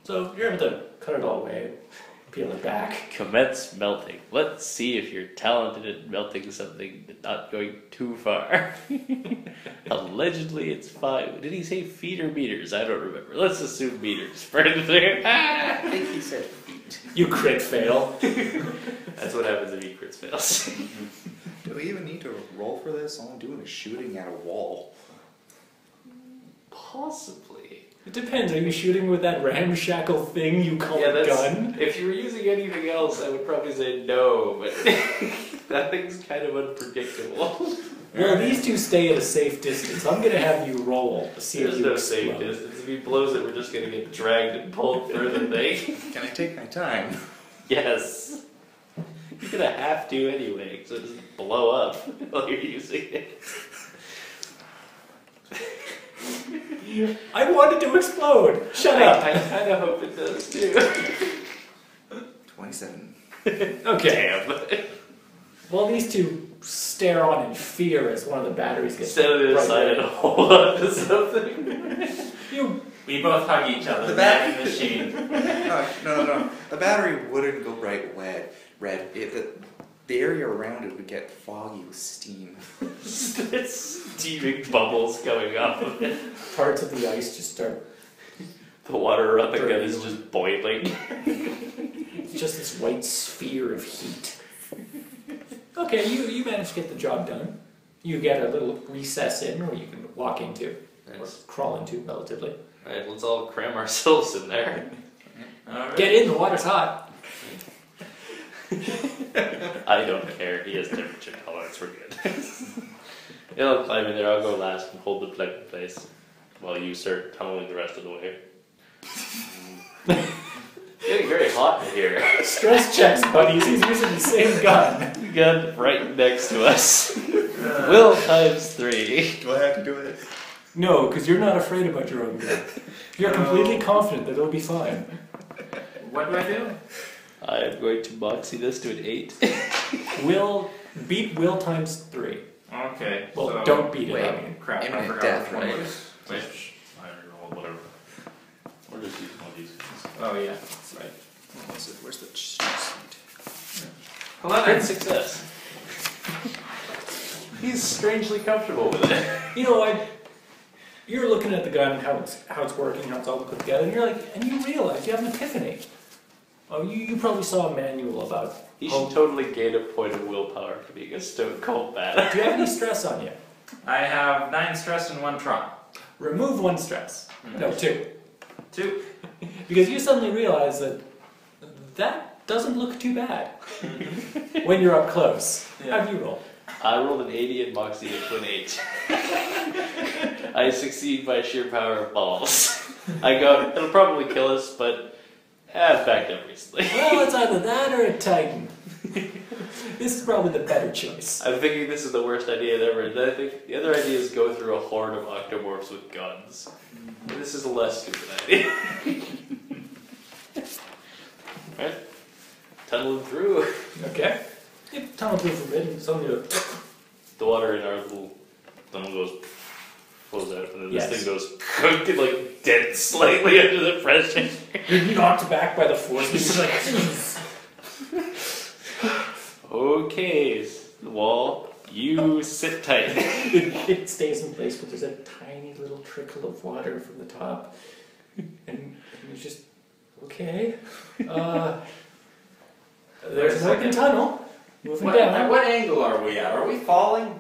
So you're able to cut it all away, peel it back. Commence melting. Let's see if you're talented at melting something but not going too far. Allegedly it's 5. Did he say feet or meters? I don't remember. Let's assume meters for the I think he said feet. You crit fail. That's what happens if he crits fails. Do we even need to roll for this? All I'm doing is shooting at a wall. Possibly. It depends, are you shooting with that ramshackle thing you call a gun? If you were using anything else, I would probably say no, but that thing's kind of unpredictable. Well, these two stay at a safe distance. I'm going to have you roll to see if There's you no explode. safe distance. If he blows it, we're just going to get dragged and pulled further, thing. Can I take my time? Yes. You're going to have to anyway, so it doesn't blow up while you're using it. I wanted to explode! Shut up! I kind of hope it does too. 27. Okay. Damn. Well, these two stare on in fear as one of the batteries gets Instead of deciding to hold on to something. We both hug each other. The That machine. No. The battery wouldn't go bright red. The area around it would get foggy with steam. Steaming bubbles coming off of it. Parts of the ice just start... The water around the gun is just boiling. It's just this white sphere of heat. Okay, you managed to get the job done. You get a little recess in where you can walk into, or crawl into, relatively. Alright, let's all cram ourselves in there. Alright. Get in, the water's hot. I don't care, he has temperature tolerance, we're good. I'll climb in there, I'll go last and hold the plug in place while you start tunneling the rest of the way. It's getting very hot in here. Stress checks, buddies. He's using the same gun. Gun right next to us. Will times 3. Do I have to do it? No, because you're not afraid about your own gun. You're completely confident that it'll be fine. What do I do? I am going to moxie this to an 8. Beat Will times 3. Okay. Well, so don't beat it. wait. I mean. Crap, I Imminent forgot death, which one right? was which. I rolled whatever. We're just using all these guns. Oh yeah, that's right. Where's the sheet? 11. Success. He's strangely comfortable with it. You know, you're looking at the gun, how it's working, how it's all put together, and you're like, and you realize you have an epiphany. Oh, you probably saw a manual about. He should totally gain a point of willpower for being a stone cold badass. Do you have any stress on you? I have 9 stress and 1 trauma. Remove 1 stress. No, 2. 2. Because you suddenly realize that doesn't look too bad when you're up close. Yeah. How'd you roll? I rolled an 80 and moxie it to an 8. I succeed by sheer power of balls. It'll probably kill us, but I've backed up recently. Well, it's either that or a Titan. This is probably the better choice. I'm thinking this is the worst idea I've ever. I think the other idea is go through a horde of octomorphs with guns. This is a less stupid idea. Right? Tunneling through. Okay. You tunnel through for a bit and suddenly you The water in our little tunnel goes, flows out, and then Yes. this thing goes, like, dead slightly under the pressure. you're knocked back by the force. You're just like, jeez. Okay, the wall, you sit tight. It stays in place, but there's a tiny little trickle of water from the top. And you're just, okay. There's an open tunnel. Moving down. At what angle are we at? Are we falling?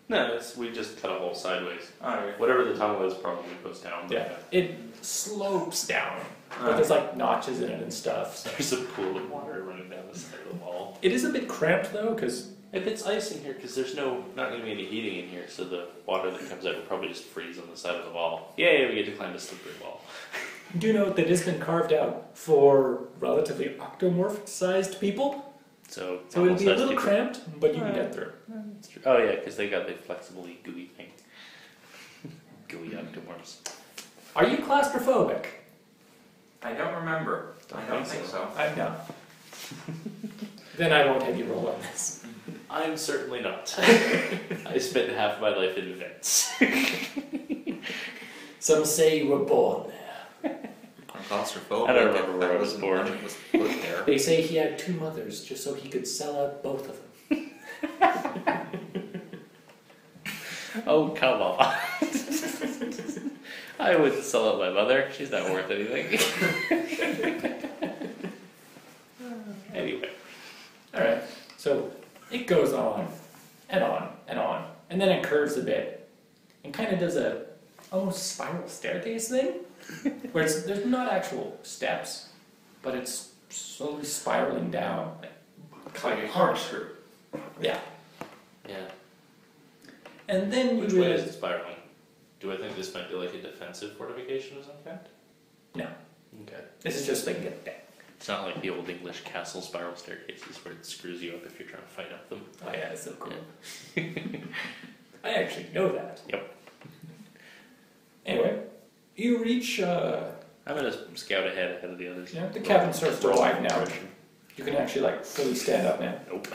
No, we just cut a hole sideways. Alright. Whatever the tunnel is probably goes down. but Yeah, it slopes down, but there's like notches in it and stuff. So. There's a pool of water running down the side of the wall. It is a bit cramped though, because If it's ice in here, because there's not going to be any heating in here, so the water that comes out will probably just freeze on the side of the wall. Yay, we get to climb a slippery wall. do note that it's been carved out for relatively octomorph-sized people, So so it'll be a almost little has cramped, but you can get through. That's true. Oh yeah, because they got the flexible gooey thing. Gooey octomorphs. Are you claustrophobic? I don't remember. I don't think so. I'm not. Then I won't have you roll on this. I'm certainly not. I spent half my life in events. Some say you were born there. I'm claustrophobic. I don't remember where I was Wasn't born. much was put there. They say he had 2 mothers just so he could sell out both of them. Oh, come on. I wouldn't sell out my mother. She's not worth anything. Anyway. Alright, so it goes on and on and on, and then it curves a bit and kind of does a almost spiral staircase thing, where there's not actual steps, but it's slowly spiraling down. Like a corkscrew. Yeah. Yeah. And then you Which way realize... is it spiraling? Do I think this might be like a defensive fortification of some kind? No, Okay. this is just like get down. It's not like the old English castle spiral staircases where it screws you up if you're trying to fight up them. Oh yeah, it's so cool. I actually know that. Yep. Anyway, you reach, I'm gonna scout ahead of the others. yeah, the cabin starts to widen out. You can actually like fully stand up now. Nope.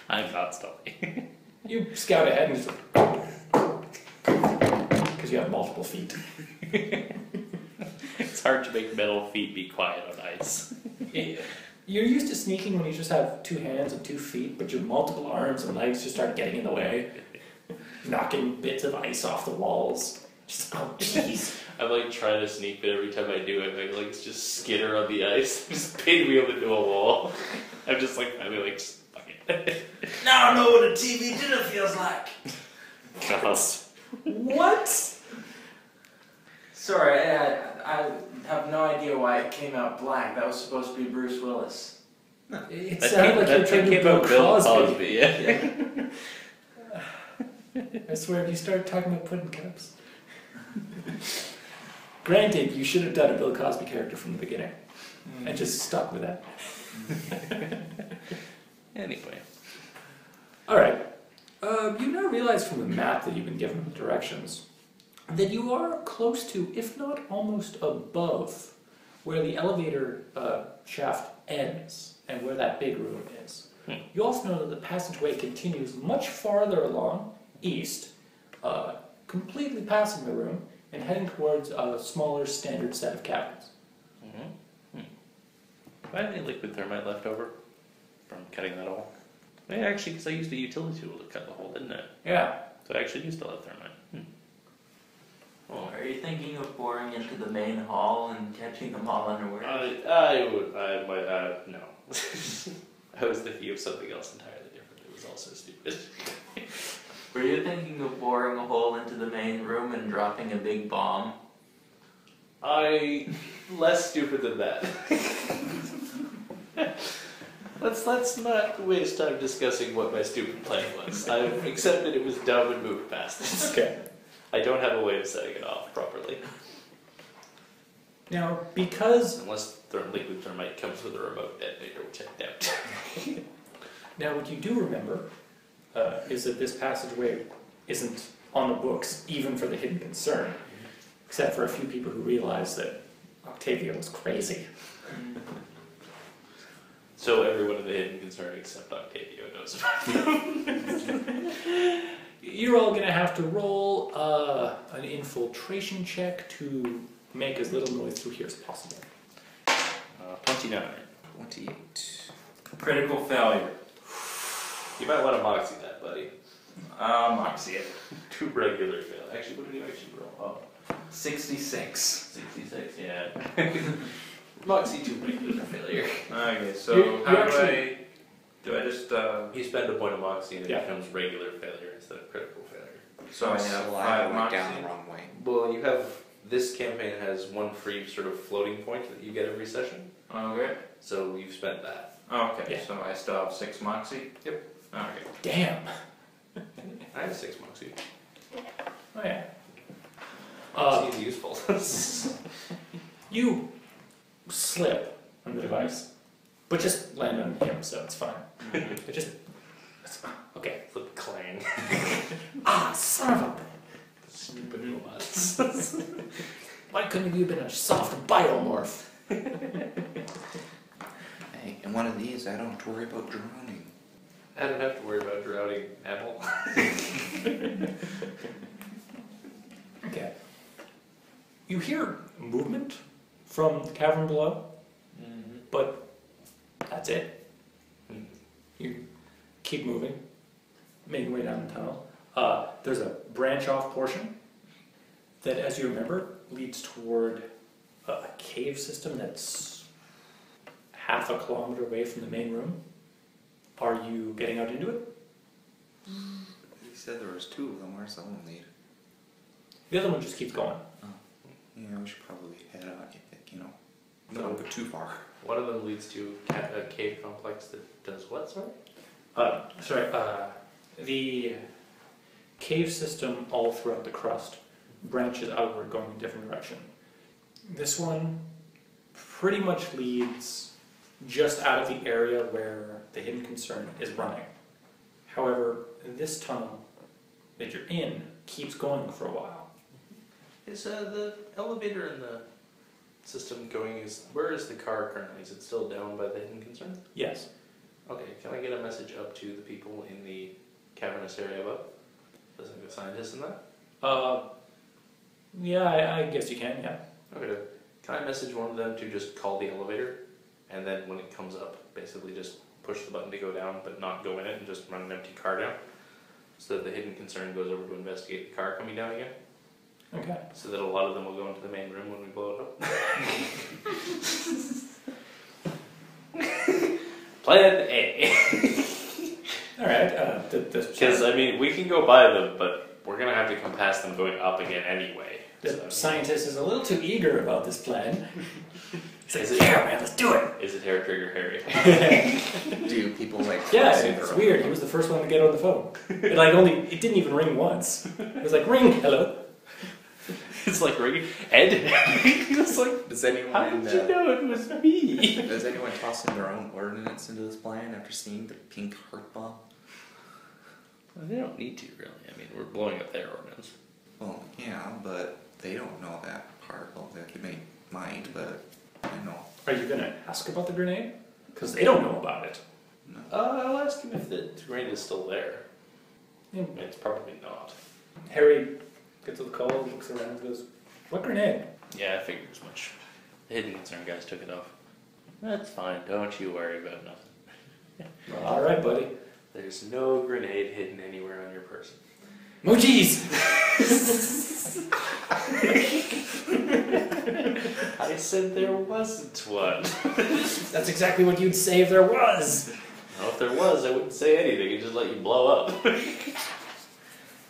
I'm not stopping. You scout ahead and just because you have multiple feet. It's hard to make metal feet be quiet on ice. You're used to sneaking when you just have 2 hands and 2 feet, but your multiple arms and legs just start getting in the way, knocking bits of ice off the walls. Just, oh jeez. I'm like trying to sneak, but every time I do it, I like just skitter on the ice, just pinwheel into a wall. I'm just like, fuck it. Now I know what a TV dinner feels like. God. What? Sorry, I have no idea why it came out black. That was supposed to be Bruce Willis. It sounded like you're trying to came Bill out Bill Cosby. Cosby, yeah. I swear, if you start talking about pudding cups. Granted, you should have done a Bill Cosby character from the beginning, and just stuck with that. Anyway. Alright, you now realize from the map that you've been given with directions that you are close to, if not almost above, where the elevator shaft ends and where that big room is. You also know that the passageway continues much farther along, east, completely passing the room and heading towards a smaller standard set of cabins. Do I have any liquid thermite left over from cutting that hole? Yeah, actually, because I used a utility tool to cut the hole, didn't I? Yeah. So I actually used a lot of thermite. Are you thinking of boring into the main hall and catching them all unawares? No. I was thinking of something else entirely different. It was also stupid. Were you thinking of boring a hole into the main room and dropping a big bomb? Less stupid than that. Let's not waste time discussing what my stupid plan was. I've accepted it was dumb and moved past it. Okay. I don't have a way of setting it off properly. Now, because... Unless liquid thermite comes with a remote detonator, which I doubt. Now, what you do remember is that this passageway isn't on the books, even for the hidden concern, except for a few people who realize that Octavio was crazy. So everyone in the hidden concern except Octavio knows about it. You're all going to have to roll an infiltration check to make as little noise through here as possible. 29. 28. Critical failure. You might want to moxie that, buddy. Moxie it. 2 regular fail. Actually, what did you actually roll? Oh, 66. 66, yeah. Moxie 2 regular failure. Okay, so You how actually- do I just, You spend a point of moxie and it Yeah. becomes regular failure instead of critical failure. so I have So 5 I went moxie? down the wrong way. Well, you have, this campaign has 1 free sort of floating point that you get every session. Okay. So you've spent that. Okay, Yeah. so I still have 6 moxie? Yep. Okay. Damn! I have 6 moxie. Oh yeah. Moxie is useful. You slip on the device, but just land on him, so it's fine. It just... Okay. Flip clang. Ah, son of a... Stupid robots. Why couldn't you have been a soft biomorph? Hey, in one of these, I don't have to worry about drowning. I don't have to worry about drowning at all. Okay. You hear movement from the cavern below, but that's it. You keep moving, making your way down the tunnel. There's a branch-off portion that, as you remember, leads toward a cave system that's half a kilometer away from the main room. Are you getting out into it? You said there was 2 of them. Where's the one lead? The other one just keeps going. Oh. Yeah, we should probably head out, you know. No. Don't go too far. One of them leads to a cave complex that does what, sorry? The cave system all throughout the crust branches outward going in a different direction. This one pretty much leads just out of the area where the hidden concern is running. However, this tunnel that you're in keeps going for a while. Is the elevator in the system going, where is the car currently? Is it still down by the hidden concern? Yes. Okay, can I get a message up to the people in the cavernous area above? Does it have a scientist in that? Yeah, I guess you can, yeah. Okay, can I message one of them to just call the elevator, and then when it comes up, basically just push the button to go down, but not go in it, and just run an empty car down, so that the hidden concern goes over to investigate the car coming down again? Okay. So that a lot of them will go into the main room when we blow it up. Plan A. Alright, Because, I mean, we can go by them, but we're going to have to come past them going up again anyway. the scientist is a little too eager about this plan. He's like, yeah, man, let's do it. Is it Hair Trigger Harry? Do people like... Yeah, it's weird. He was the first one to get on the phone. It didn't even ring once. It was like, ring, hello. It's like ringing. Ed? It's like, Does anyone... how did you know it was me? Does anyone toss in their own ordnance into this plan after seeing the pink heart bomb? Well, they don't need to, really. I mean, we're blowing up their ordnance. Well, yeah, but they don't know that part. Well, they might, but I know. Are you going to ask about the grenade? Because they don't know about it. No. I'll ask him if the grenade is still there. Yeah. It's probably not. Harry gets to the call, looks around and goes, what grenade? Yeah, I figured as much. The hidden concern guys took it off. That's fine. Don't you worry about nothing. Well, all right, buddy. There's no grenade hidden anywhere on your person. Mojis! I said there wasn't one. That's exactly what you'd say if there was. Well, if there was, I wouldn't say anything and just let you blow up.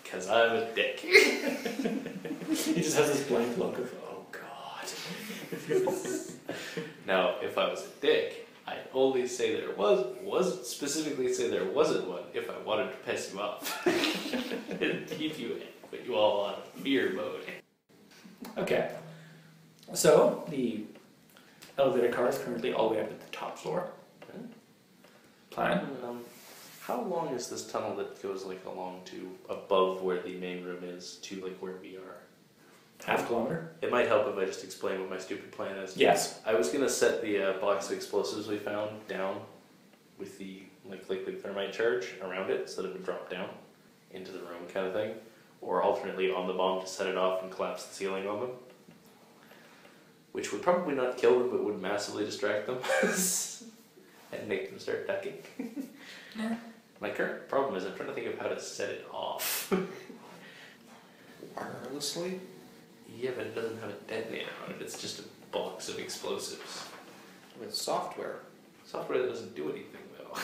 Because I'm a dick. He just has this blank look of, oh god. Now, if I was a dick, I'd only say there wasn't specifically say there wasn't one if I wanted to piss you off. And put you all on fear mode. Okay. So, the elevator car is currently all the way up at the top floor. Plan? How long is this tunnel that goes like along to above where the main room is to like where we are? Half kilometer? It might help if I just explain what my stupid plan is. Yes. I was gonna set the box of explosives we found down with the like liquid thermite charge around it so that it would drop down into the room kind of thing, or alternately on the bomb to set it off and collapse the ceiling on them, which would probably not kill them but would massively distract them and make them start ducking. Yeah. My current problem is I'm trying to think of how to set it off. Wirelessly? Yeah, but it doesn't have a detonator on it. It's just a box of explosives. With software. Software that doesn't do anything though.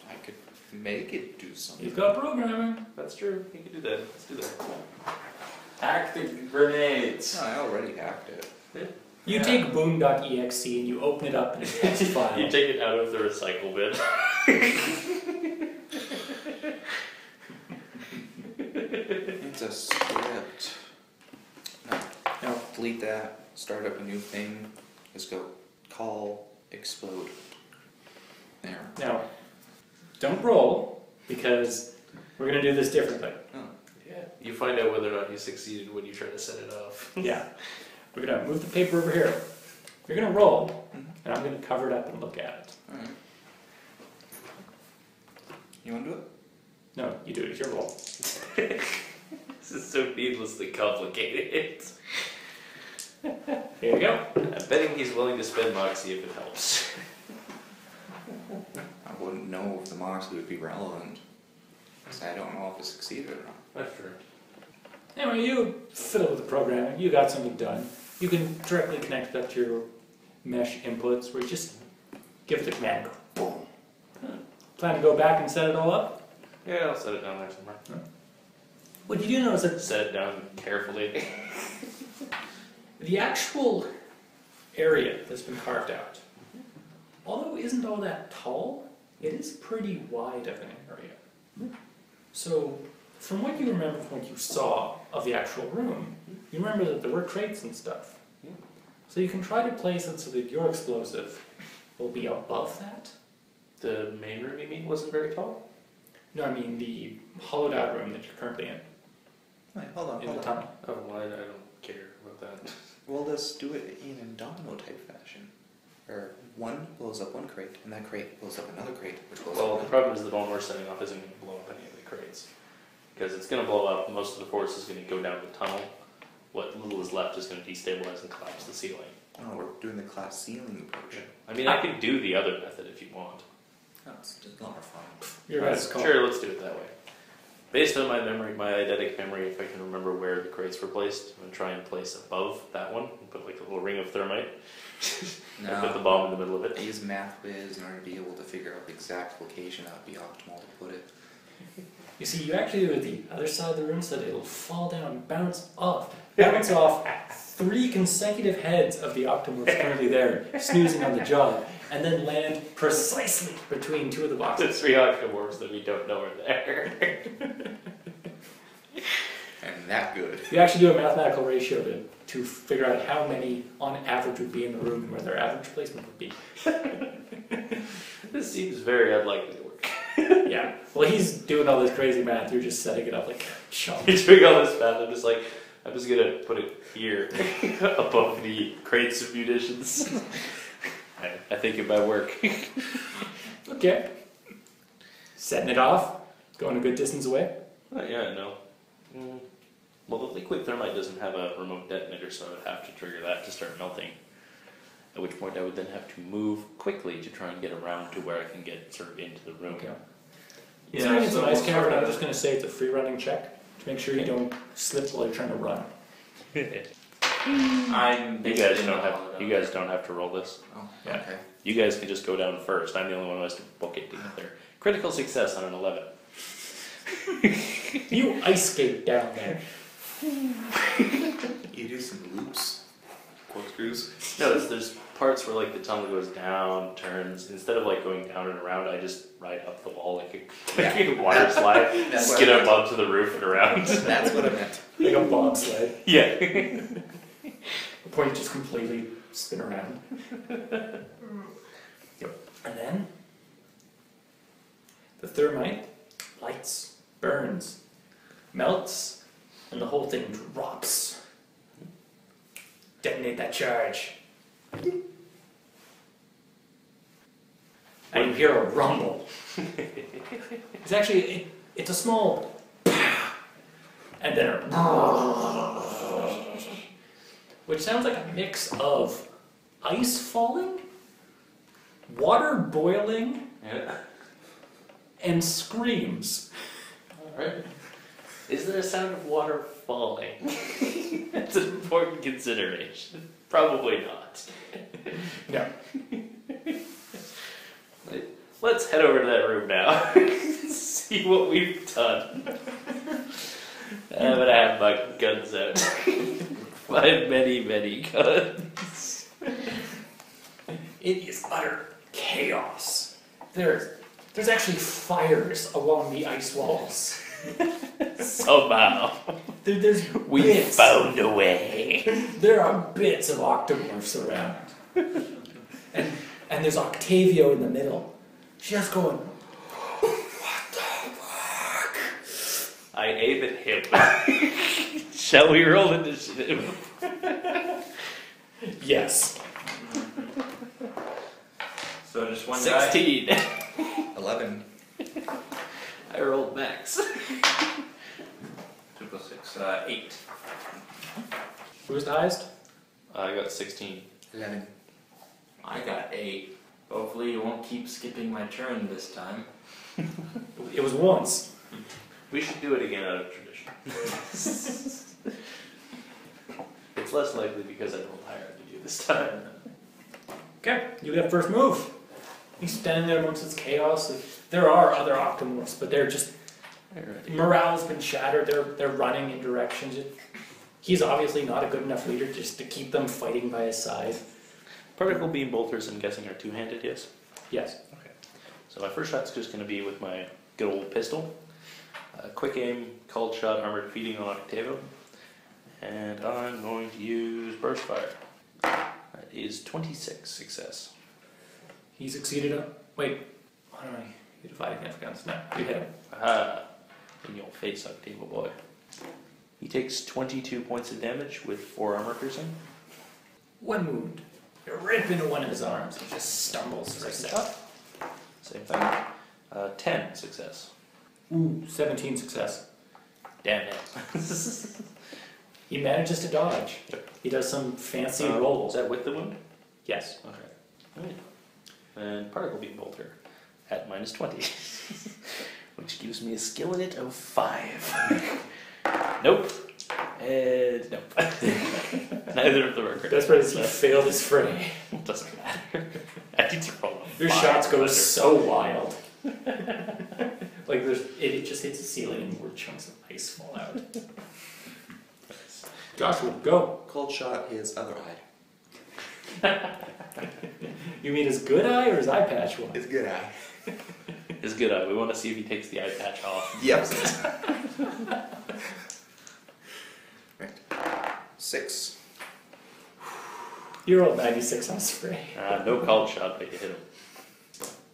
I could make it do something. You've got programming. That's true. You can do that. Let's do that. Hack the grenades. No, I already hacked it. Yeah. You take boom.exe and you open it up in a text file. You take it out of the recycle bin. It's a script. No, delete that. Start up a new thing. Let's go. Call. Explode. There. Now, don't roll, because we're going to do this differently. Oh. Yeah. You find out whether or not you succeeded when you try to set it off. Yeah. We're gonna move the paper over here. You're gonna roll, and I'm gonna cover it up and look at it. Alright. You want to do it? No, you do it. It's your roll. This is so needlessly complicated. Here you go. I'm betting he's willing to spend Moxie if it helps. I wouldn't know if the Moxie would be relevant. Because I don't know if it succeeded or not. That's true. Anyway, you fiddle with the programming. You got something done. You can directly connect it up to your mesh inputs where you just give it the command and go boom. Plan to go back and set it all up? Yeah, I'll set it down there somewhere. What you do know is that Set it down carefully. the actual area that's been carved out, although it isn't all that tall, it is pretty wide of an area. So, from what you remember from what you saw of the actual room, you remember that there were crates and stuff. So you can try to place it so that your explosive will be above that. The main room, you mean, wasn't very tall? No, I mean the hollowed out room that you're currently in Wait, hold on, the hold on. tunnel. Oh, well, I don't care about that. We'll just do it in a domino type fashion. Where one blows up one crate, and that crate blows up another crate, which blows Well, up the problem is the bomb we're setting off isn't going to blow up any of the crates. Because it's going to blow up, most of the force is going to go down the tunnel. What little is left is going to destabilize and collapse the ceiling. Oh, we're doing the class ceiling approach. I mean, I could do the other method if you want. That's just a lot of fun. Your guys' call. Sure, let's do it that way. Based on my memory, my eidetic memory, if I can remember where the crates were placed, I'm going to try and place above that one and put like a little ring of thermite. And put the bomb in the middle of I it. use MathWiz in order to be able to figure out the exact location that would be optimal to put it. You see, you actually do it the other side of the room so that it'll fall down and bounce off 3 consecutive heads of the octomorphs currently there, snoozing on the job, and then land precisely between 2 of the The boxes. 3 octomorphs that we don't know are there. And that good. You actually do a mathematical ratio to figure out how many on average would be in the room and where their average placement would be. This seems very unlikely to work. Yeah. Well, he's doing all this crazy math. You're just setting it up like a chump. He's doing all this math. I'm just gonna put it here above the crates of munitions. I think it might work. Okay. Setting it off. Going a good distance away. Yeah, no. Well, the liquid thermite doesn't have a remote detonator, so I would have to trigger that to start melting. At which point I would then have to move quickly to try and get around to where I can get sort of into the room. Okay. Yeah, Considering it's so an ice we'll cavern, sort I'm of- just going to say it's a free running check to make sure you don't slip while you're trying to run. I'm You guys don't have to roll this. Oh, Yeah. okay. You guys can just go down first. I'm the only one who has to book it together. Critical success on an 11. You ice skate down there. You do some loops, corkscrews. No, there's parts where like the tunnel goes down, turns. Instead of like going down and around, I just ride up the wall like a water slide, That's skid what I up onto the roof and around. That's what I meant. Like a bobsled. Yeah. The point you just completely spin around. Yep. And then the thermite lights, burns, melts, and the whole thing drops. Detonate that charge. And you hear a rumble. It's actually, it's a small and then a which sounds like a mix of ice falling, water boiling, Yeah. and screams. Alright. Is there a sound of water falling? That's an important consideration. Probably not. No. Let's head over to that room now. See what we've done. I'm gonna have my guns out. My many, many guns. It is utter chaos. There's actually fires along the ice walls. Somehow. There's We bits. found a way. There are bits of octomorphs around. And there's Octavio in the middle. Just going, what the fuck? I aim at him. Shall we roll initiative? Yes. So just one die. 16. 11. I rolled max. 2 plus 6, 8. Who was the highest? I got 16. 11. I got 8. Hopefully you won't keep skipping my turn this time. It was once. We should do it again out of tradition. It's less likely because I rolled higher than you this time. Okay, you get first move. He's standing there amongst its chaos. There are other octomorphs, but they're just morale's been shattered. They're running in directions. He's obviously not a good enough leader just to keep them fighting by his side. Particle beam bolters, I'm guessing, are two-handed, yes? Yes. Okay. So my first shot's just going to be with my good old pistol. Quick aim, cold shot, armored feeding on Octavio. And I'm going to use burst fire. That is 26 success. He succeeded on. Wait. Why don't you divide significance? No, you hit him. Aha! In your face, Octavio boy. He takes 22 points of damage with 4 armor piercing. One wound. You rip into one of his arms. He just stumbles for a second. Same thing. 10 success. Ooh, 17 success. Damn it. He manages to dodge. He does some fancy rolls. Is that with the wound? Yes. Okay. Right. And particle beam bolter at minus 20. Which gives me a skill in it of 5. Nope. And nope. Neither of them are critical. That's right, he failed his fray. It doesn't matter. I need to roll a Your 5 shots go under. so wild. Like it just hits the ceiling and more chunks of ice fall out. Joshua, go. Cold shot his other eye. You mean his good eye or his eye patch one? His good eye. His good eye. We want to see if he takes the eye patch off. Yep. Right. 6. You rolled 96 on spray. No cold shot, but you hit him.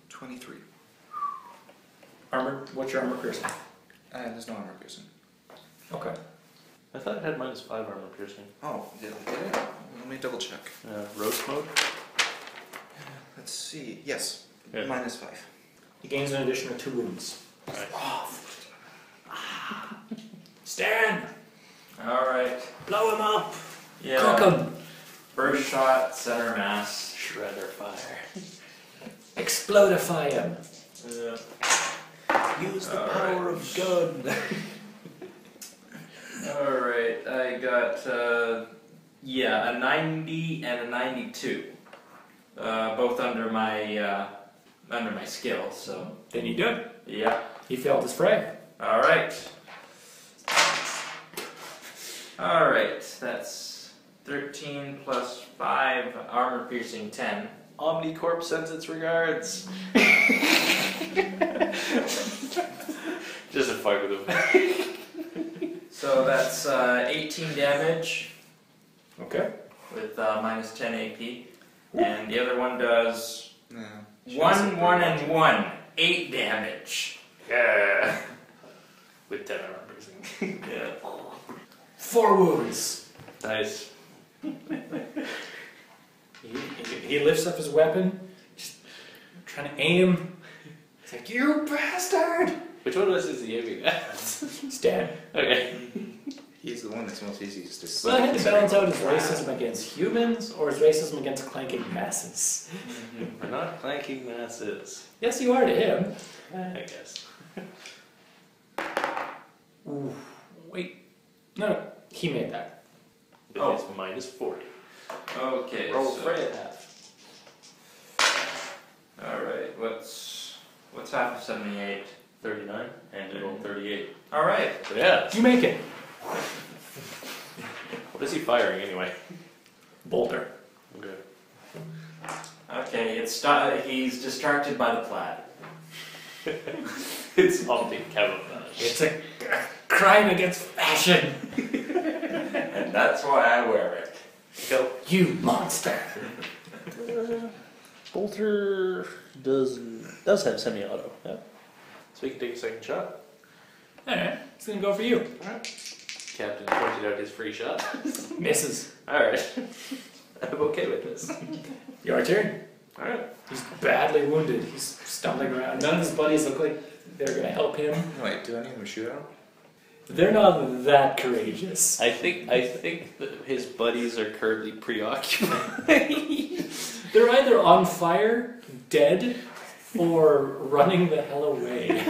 23. Armor, what's your armor piercing? There's no armor piercing. Okay. I thought it had minus 5 armor piercing. Oh, did it? Let me double check. Roast mode? Let's see. Yes. Yeah. Minus 5. He gains an additional 2 wounds. Right. Stand! Alright. Blow him up! Yeah. Cook him! First shot, center mass. Shredder fire. Explodify him! Use the All power right. of gun. Alright, I got, a 90 and a 92. Both under my skill, so. Then you do it. Yeah. He failed his fray. Alright. Alright, that's 13 plus 5, armor piercing 10. Omnicorp sends its regards. Just a fight with him. So that's 18 damage Okay. with minus 10 AP. And the other one does No. 1, 1, and 1. 8 damage. Yeah. With 10 armor piercing. Yeah. 4 wounds. Nice. He lifts up his weapon, just trying to aim. He's like, you bastard! Which one of us is he aiming at? Stand. Okay. He's the one that's most easiest to see. Well, I had to balance out his racism against humans or his racism against clanking masses. We're not clanking masses. Yes, you are to him. I guess. Ooh, wait. No, he made that. But Oh. it's minus 40. Okay. Roll so, Frey at half. Alright, what's half of 78? 39, and you roll 38. Alright. So yeah. You make it. What is he firing anyway? Bolter. Okay. Okay, he's distracted by the plaid. It's optic camouflage. It's a crime against fashion. And that's why I wear it. Go. You monster. Bolter does have semi-auto, yeah. So we can take a second shot. Alright. It's gonna go for you. Captain pointed out his free shot. Misses. Alright. I'm okay with this. Your turn. Alright. He's badly wounded. He's stumbling around. None of his buddies look like they're gonna help him. Wait, do any of them shoot at him? They're not that courageous. I think that his buddies are currently preoccupied. They're either on fire, dead, or running the hell away.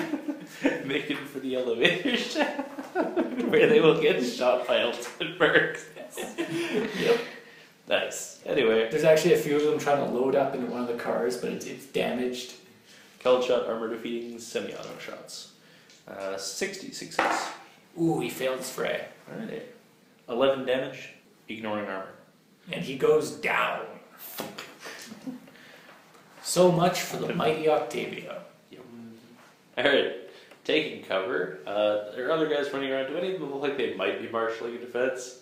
Making for the elevator shaft, where they will get shot by Altenberg. Yep. Nice. Anyway, There's actually a few of them trying to load up into one of the cars, but it's damaged. Called shot armor defeating semi-auto shots. 60 success. Ooh, he failed his fray. Alright. 11 damage, ignoring armor. And he goes down. So much for the mighty Octavio. Alright. Taking cover. There are other guys running around. Do any of them look like they might be marshalling a defense?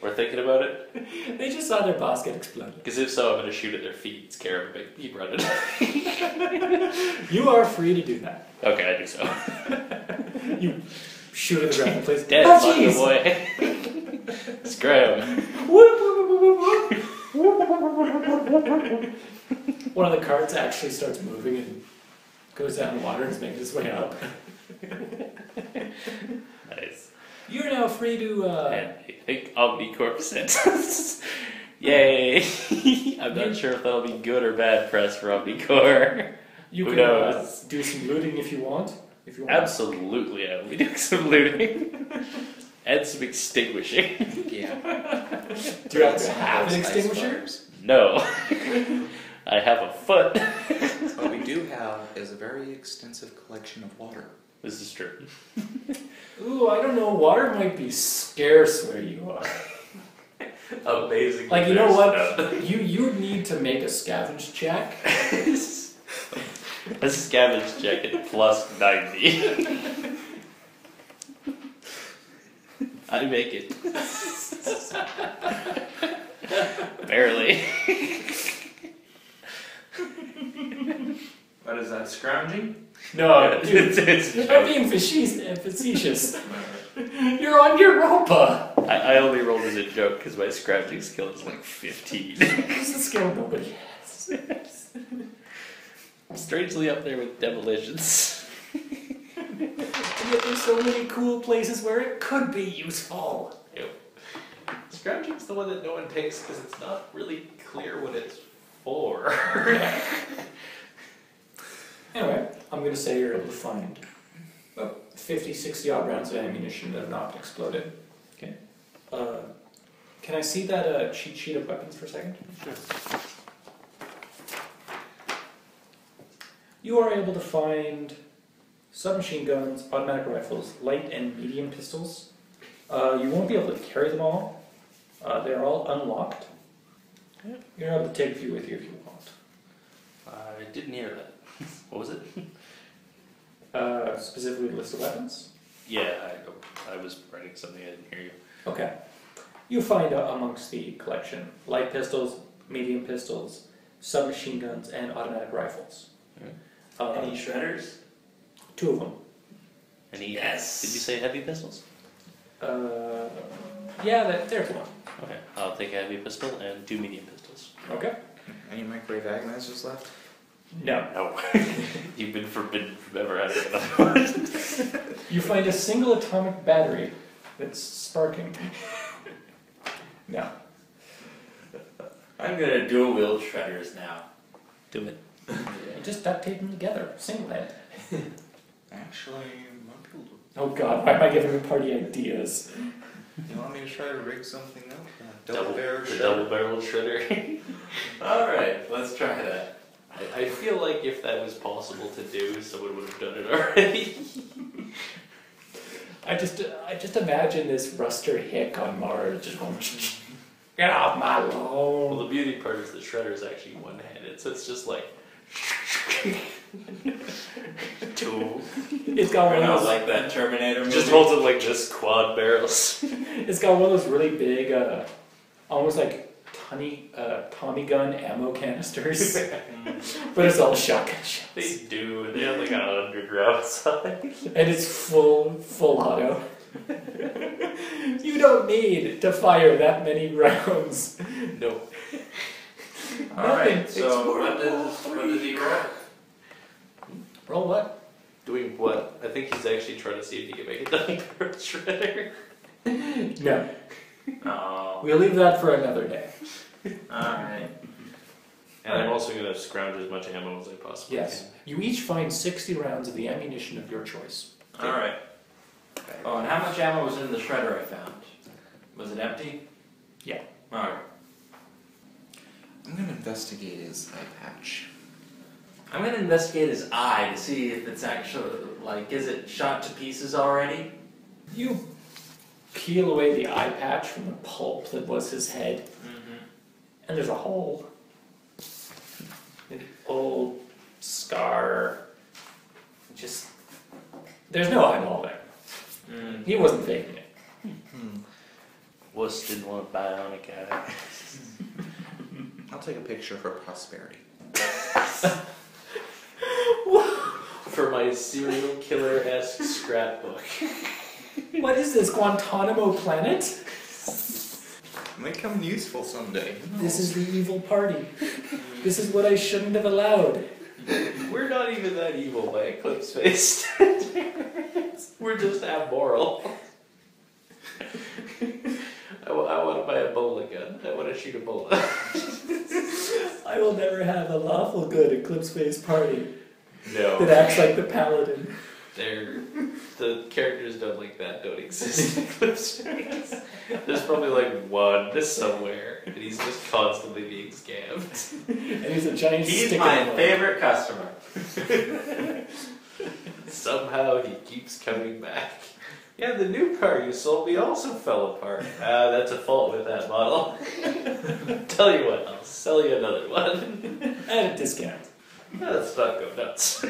Or thinking about it? They just saw their boss get exploded. Because if so, I'm going to shoot at their feet and scare them and keep running. You are free to do that. Okay, I do so. You shoot at the ground and place. Dead, Oh, fucking boy. Scram. One of the carts actually starts moving and goes down the water and is making its way up. Nice. You're now free to. And I think Omnicorp sent. Yay! I'm not sure if that'll be good or bad press for Omnicorp. You Who can knows? do some looting if you want. Absolutely, I will be doing some looting. And some extinguishing. Yeah. Do you have an extinguisher? No. I have a foot. What we do have is a very extensive collection of water. This is true. Ooh, I don't know. Water might be scarce where you are. Amazing. Like, you know what? You need to make a scavenge check. A scavenge check at plus 90. I make it. Barely. What is that, scrounging? No, it's you're being facetious. You're on Europa. I only rolled as a joke because my scrounging skill is like 15. This is a skill nobody has. Strangely up there with demolitions. And yet there's so many cool places where it could be useful. Scrounging's the one that no one takes because it's not really clear what it's for. Anyway, I'm going to say you're able to find about 50, 60 odd rounds of ammunition that have not exploded. Okay. Can I see that cheat sheet of weapons for a second? Sure. You are able to find submachine guns, automatic rifles, light and medium pistols. You won't be able to carry them all. They're all unlocked. Yeah. You're able to take a few with you if you want. I didn't hear that. What was it? Specifically a list of weapons? Yeah, I was writing something, I didn't hear you. Okay. You find amongst the collection light pistols, medium pistols, submachine guns, and automatic rifles. Any shredders? 2 of them. Any? Yes. Did you say heavy pistols? Yeah, there's one. Okay, I'll take a heavy pistol and 2 medium pistols. Okay. Any microwave agonizers left? No. No. You've been forbidden from ever having another one. You find a single atomic battery that's sparking. No. I'm gonna dual wield shredders now. Do it. You just duct tape them together, single head. Actually, might be able to. Oh god, why am I giving the party ideas? You want me to try to rig something up? Double barrel barrel shredder. Alright, let's try that. I feel like if that was possible to do, someone would have done it already. I just imagine this Ruster Hick on Mars just going, get off my Well, lawn. the beauty part is the shredder is actually one-handed, so it's just like... Two. It's got one Not of those, like that Terminator movie. Just holds it like just quad barrels. it's got one of those really big, almost like Tommy gun ammo canisters, but it's all shotgun shells. They do. They have like 100 round size. And it's full auto. You don't need to fire that many rounds. No. Alright, so what does he roll? Roll what? Doing what? I think he's actually trying to see if he can make a dummy bird shredder. No. Oh, We'll leave that for another day. alright. And I'm also going to scrounge as much ammo as I possibly Yes. You each find 60 rounds of the ammunition of your choice. Alright. Oh, and how much ammo was in the shredder I found? Was it empty? Yeah. Alright. I'm gonna investigate his eye patch. I'm gonna investigate his eye to see if it's actually, like, is it shot to pieces already? You peel away the eye patch from the pulp that was his head, and there's a hole. An old scar. Just. There's no eyeball there. He wasn't faking it. Wuss didn't want to buy on a guy. I'll take a picture for prosperity. For my serial killer-esque scrapbook. What is this, Guantanamo Planet? Might come useful someday. This is the evil party. This is what I shouldn't have allowed. We're not even that evil by Eclipse Phase. We're just amoral. I want to buy a bowling gun. I want to shoot a bullet. I will never have a lawful good Eclipse Phase party No. that acts like the paladin. The characters don't exist in Eclipse Phase. There's probably like one somewhere, and he's just constantly being scammed. And he's a giant He's stick my in the mud. favorite customer. Somehow he keeps coming back. Yeah, the new car you sold me also fell apart. That's a fault with that model. Tell you what, I'll sell you another one. At a discount. Let's not go nuts.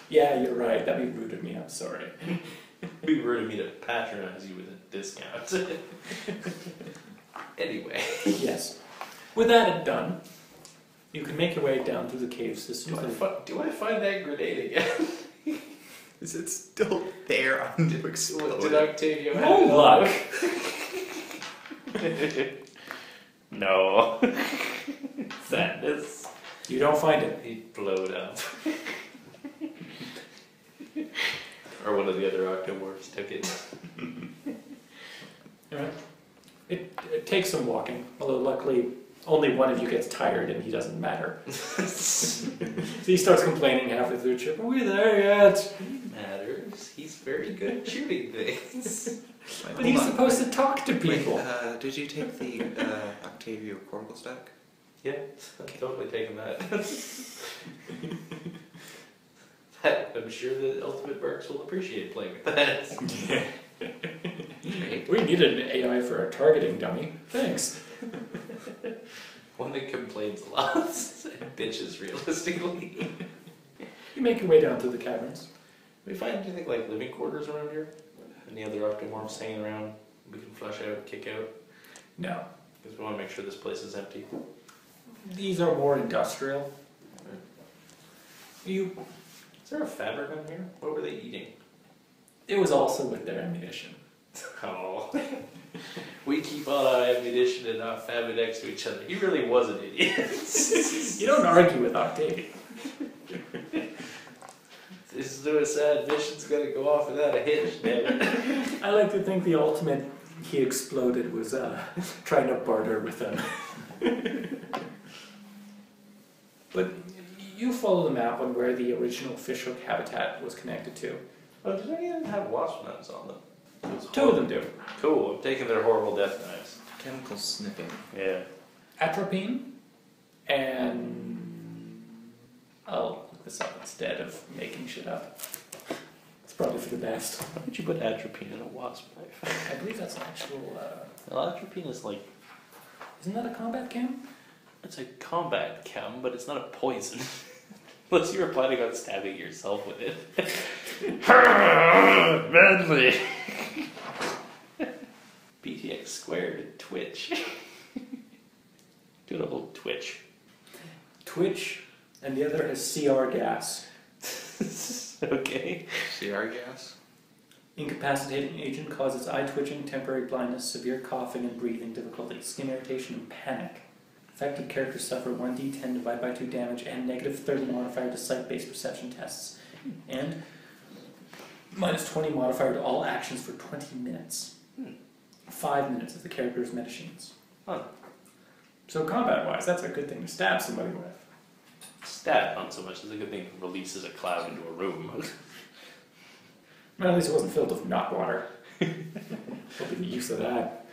Yeah, you're right. That'd be rude of me. I'm sorry. It'd be rude of me to patronize you with a discount. Anyway. Yes. With that done, you can make your way down through the cave system. Do I find that grenade again? Is it still there Did unexploded? Octavio have No it luck. No. Sadness. You don't find it. He blowed up. Or one of the other Octomorphs took it. Alright. It takes some walking, although luckily only one of you gets tired and he doesn't matter. So he starts complaining halfway through the trip, are we there yet? He matters. He's very good at shooting things. But he's supposed to talk to people. Wait, did you take the Octavio Corporal stack? Yeah, I'm totally taking that. I'm sure the Ultimate Mercs will appreciate playing with that. We needed an AI for a targeting dummy. Thanks. One that complains a lot and bitches realistically. You make your way down through the caverns. We find anything like living quarters around here? Any other Octomorphs hanging around we can flush out, kick out? No. Because we want to make sure this place is empty. These are more industrial. Is there a fabric on here? What were they eating? It was also with their ammunition. Oh. We keep all our ammunition and our family next to each other. He really was an idiot. You don't argue with Octavio. This suicide mission's gonna go off without a hitch, damn it. I like to think the ultimate he exploded was trying to barter with them. But you follow the map on where the original fishhook habitat was connected to. Oh, did any of them have wasp knives on them? Two of them do. Cool, I'm taking their horrible death knives. Chemical sniffing. Yeah. Atropine and... I'll look this up instead of making shit up. It's probably for the best. Why would you put atropine in a wasp knife? I believe that's an actual... Well, atropine is like... Isn't that a combat chem? It's a combat chem, but it's not a poison. Unless you were planning on stabbing yourself with it. Badly. BTX squared and Twitch. CR gas. Incapacitating agent causes eye twitching, temporary blindness, severe coughing and breathing difficulty, skin irritation, and panic. Affected characters suffer 1d10 divided by 2 damage and negative 30 modifier to sight-based perception tests. And minus 20 modifier to all actions for 20 minutes. 5 minutes if the character is machines. Huh. So combat-wise, that's a good thing to stab somebody with. Stab, not so much as a good thing to releases a cloud into a room. Well, at least it wasn't filled with knot water. What would be the use of that?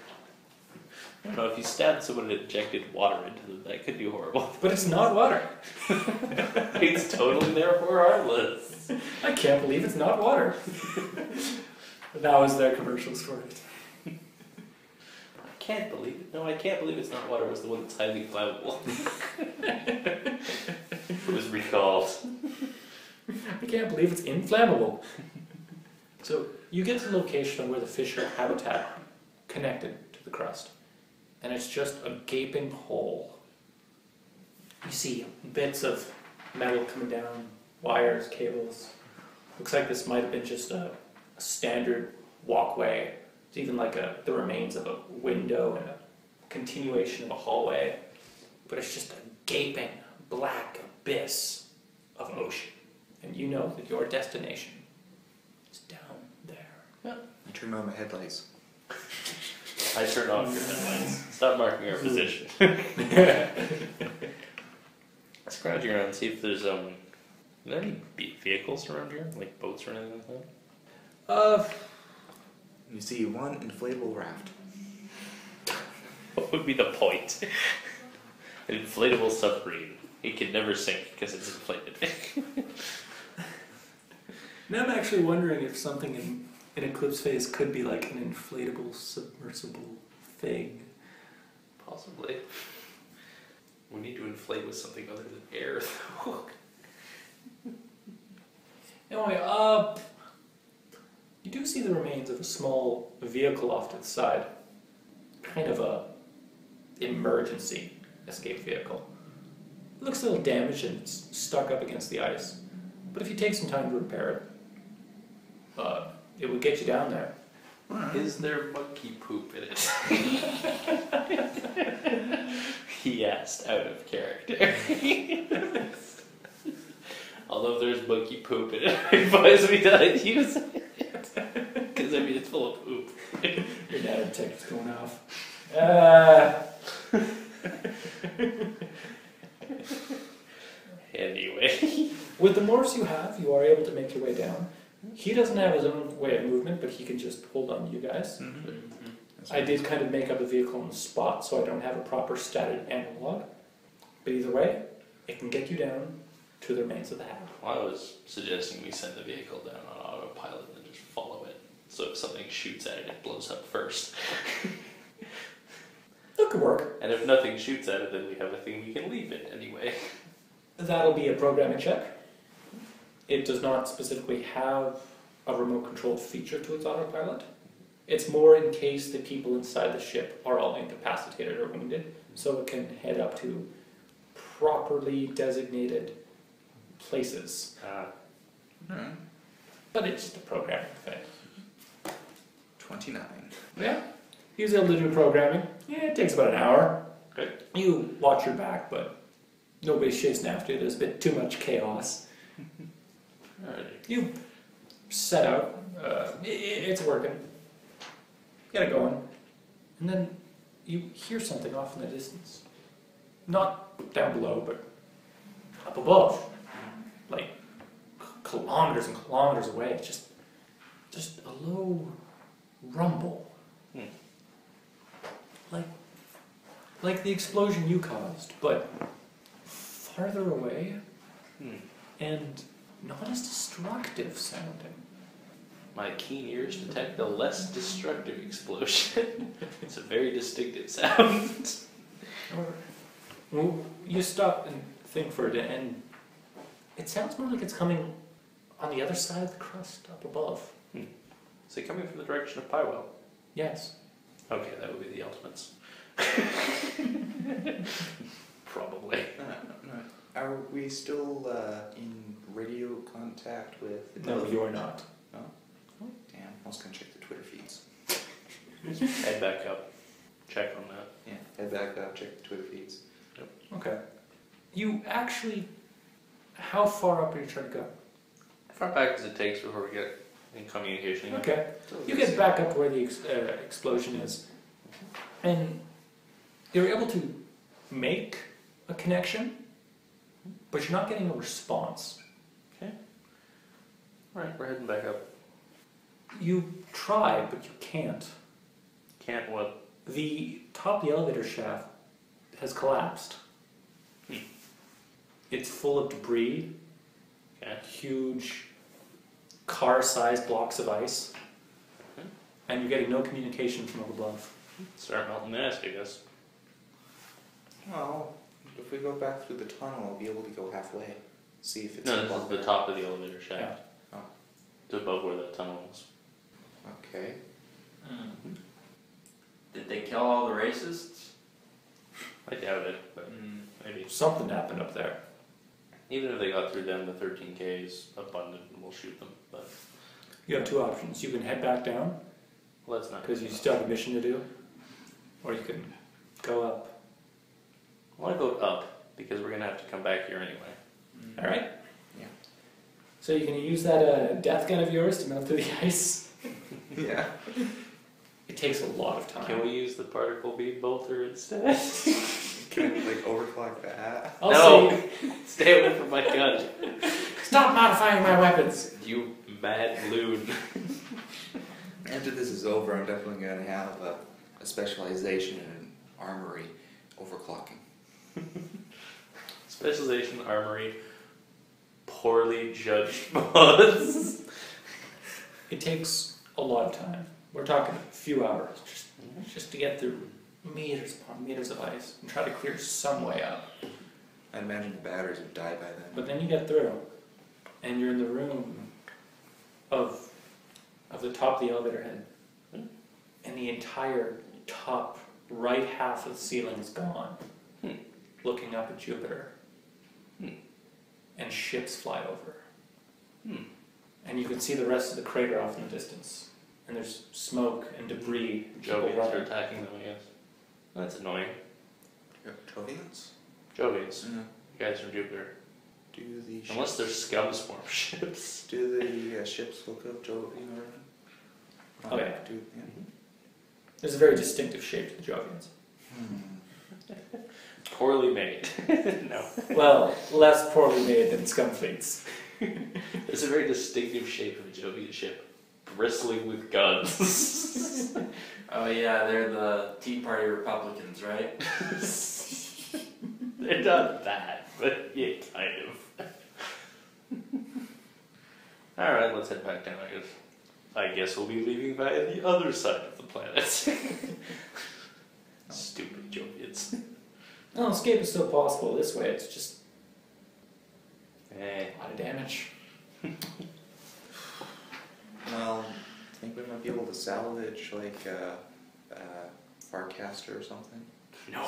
I don't know, if you stabbed someone and injected water into them, that could be horrible. But it's not water. It's totally there regardless. I can't believe it's not water. That was their commercials for it. I can't believe it. No, I can't believe it's not water. It was the one that's highly flammable. It was recalled. I can't believe it's inflammable. So you get to the location where the fish are habitat connected to the crust. And it's just a gaping hole. You see bits of metal coming down, wires, cables. Looks like this might have been just a standard walkway. It's even like the remains of a window and a continuation of a hallway. But it's just a gaping black abyss of ocean. And you know that your destination is down there. I turn on my headlights. I turned off your headlights. Stop marking our position. Scrounge around and see if there's are there any vehicles around here, like boats or anything like that? You see one inflatable raft. What would be the point? An inflatable submarine. It can never sink because it's inflated. Now I'm actually wondering if something in Eclipse Phase could be like an inflatable, submersible thing. Possibly. We need to inflate with something other than air, though. Anyway, you do see the remains of a small vehicle off to the side. Kind of a emergency escape vehicle. It looks a little damaged and it's stuck up against the ice. But if you take some time to repair it, it would get you down there. Is there monkey poop in it? He asked out of character. Although there's monkey poop in it, I advise me not use it. Because I mean it's full of poop. Your data detector's going off. Anyway. With the morse you have, you are able to make your way down. He doesn't have his own way of movement, but he can just hold on to you guys. I did kind of make up the vehicle on the spot, so I don't have a proper static analog. But either way, it can get you down to the remains of the hab. Well, I was suggesting we send the vehicle down on autopilot and just follow it. So if something shoots at it, it blows up first. That could work. And if nothing shoots at it, then we have a thing we can leave it anyway. That'll be a programming check. It does not specifically have a remote controlled feature to its autopilot. It's more in case the people inside the ship are all incapacitated or wounded, so it can head up to properly designated places. But it's just a programming thing. 29. Yeah, he's able to do programming. Yeah, it takes about an hour. Okay. You watch your back, but nobody's chasing after you. There's been too much chaos. Alright. You set out. It's working. Get it going. And then you hear something off in the distance. Not down below, but up above. Like kilometers and kilometers away. It's just a low rumble. Like the explosion you caused, but farther away and not as destructive sounding. My keen ears detect a less destructive explosion. It's a very distinctive sound. Well, you stop and think for it, and it sounds more like it's coming on the other side of the crust, up above. Is it coming from the direction of Pywell? Yes. Okay, that would be the Ultimates. Probably. Are we still in radio contact with... No, you're not. No? Damn, I was going to check the Twitter feeds. Head back up. Check on that. Yeah, head back up, check the Twitter feeds. Okay. You actually... How far up are you trying to go? How far back does it take before we get in communication? Okay. You get back up where the explosion is. And you're able to make a connection, but you're not getting a response. Okay. Alright, we're heading back up. You try, but you can't. Can't what? The top of the elevator shaft has collapsed. It's full of debris, Okay. huge car-sized blocks of ice, and you're getting no communication from up above. Start melting the ice, I guess. Well, if we go back through the tunnel, I'll be able to go halfway. See if it's No, this above is the there. top of the elevator shaft. Yeah. Oh. It's above where that tunnel is. Okay. Did they kill all the racists? I doubt it, but maybe. Something happened up there. Even if they got through them, the 13k is abundant and we'll shoot them. But You have two options. You can head back down, let's not. because you still have a mission to do, or you can go up. I want to go up because we're going to have to come back here anyway. Alright? Yeah. So you can use that death gun of yours to melt through the ice. Yeah. It takes a lot of time. Can we use the particle beam bolter instead? Can we like overclock that? I'll No. say, Stay away from my gun. stop modifying my weapons! You mad loon. After this is over, I'm definitely going to have a specialization in armory overclocking. Specialization armory. Poorly judged mods. It takes a lot of time. We're talking a few hours just to get through meters upon meters of ice and try to clear some way up. I'd imagine the batteries would die by then. But then you get through, and you're in the room of the top of the elevator head, and the entire top right half of the ceiling is gone, looking up at Jupiter, and ships fly over, and you can see the rest of the crater off in the distance, and there's smoke and debris. And people Jovians are running. attacking them, I guess. That's annoying. Jovians? Jovians. Yeah. You guys from Jupiter. Do the Unless they're scum swarm ships. Do the ships look up Jovian? Oh, yeah. Yeah. There's a very distinctive shape to the Jovians. Poorly made. No. Well, less poorly made than scum fleets. It's a very distinctive shape of a Jovian ship. Bristling with guns. Oh yeah, they're the Tea Party Republicans, right? They're not that, but yeah, kind of. Alright, let's head back down, I guess. I guess we'll be leaving via the other side of the planet. Stupid Jovians. No, escape is still possible. This way, it's just Eh. a lot of damage. Well, I think we might be able to salvage like a Farcaster or something. No,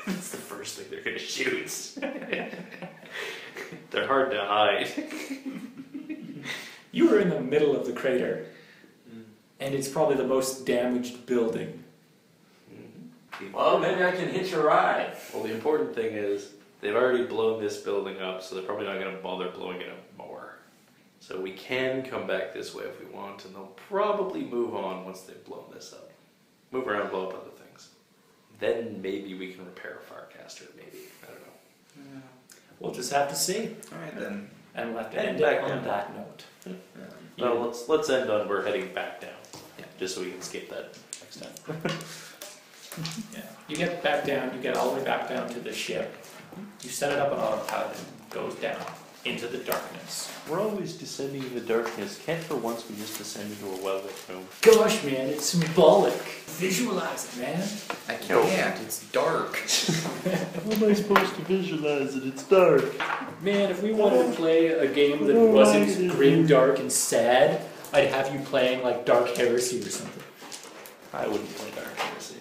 that's the first thing they're gonna shoot. They're hard to hide. You were in the middle of the crater, and it's probably the most damaged building. Well, maybe I can hitch a ride. Well, the important thing is they've already blown this building up, so they're probably not going to bother blowing it up more. So we can come back this way if we want, and they'll probably move on once they've blown this up. Move around, blow up other things. Then maybe we can repair a Farcaster, maybe. I don't know. Yeah. We'll just have to see. Alright then. And we'll have to Head end back it on down. that note. Well, let's end on we're heading back down, just so we can skip that next time. Yeah. You get back down, you get all the way back down to the ship. You set it up on autopilot and it goes down into the darkness. We're always descending in the darkness. Can't for once we just descend into a well-lit room? Gosh, man, it's symbolic. Visualize it, man. I can't, it's dark. How am I supposed to visualize it? It's dark. Man, if we wanted to play a game that wasn't grim, dark, and sad, I'd have you playing like Dark Heresy or something. I wouldn't play Dark Heresy.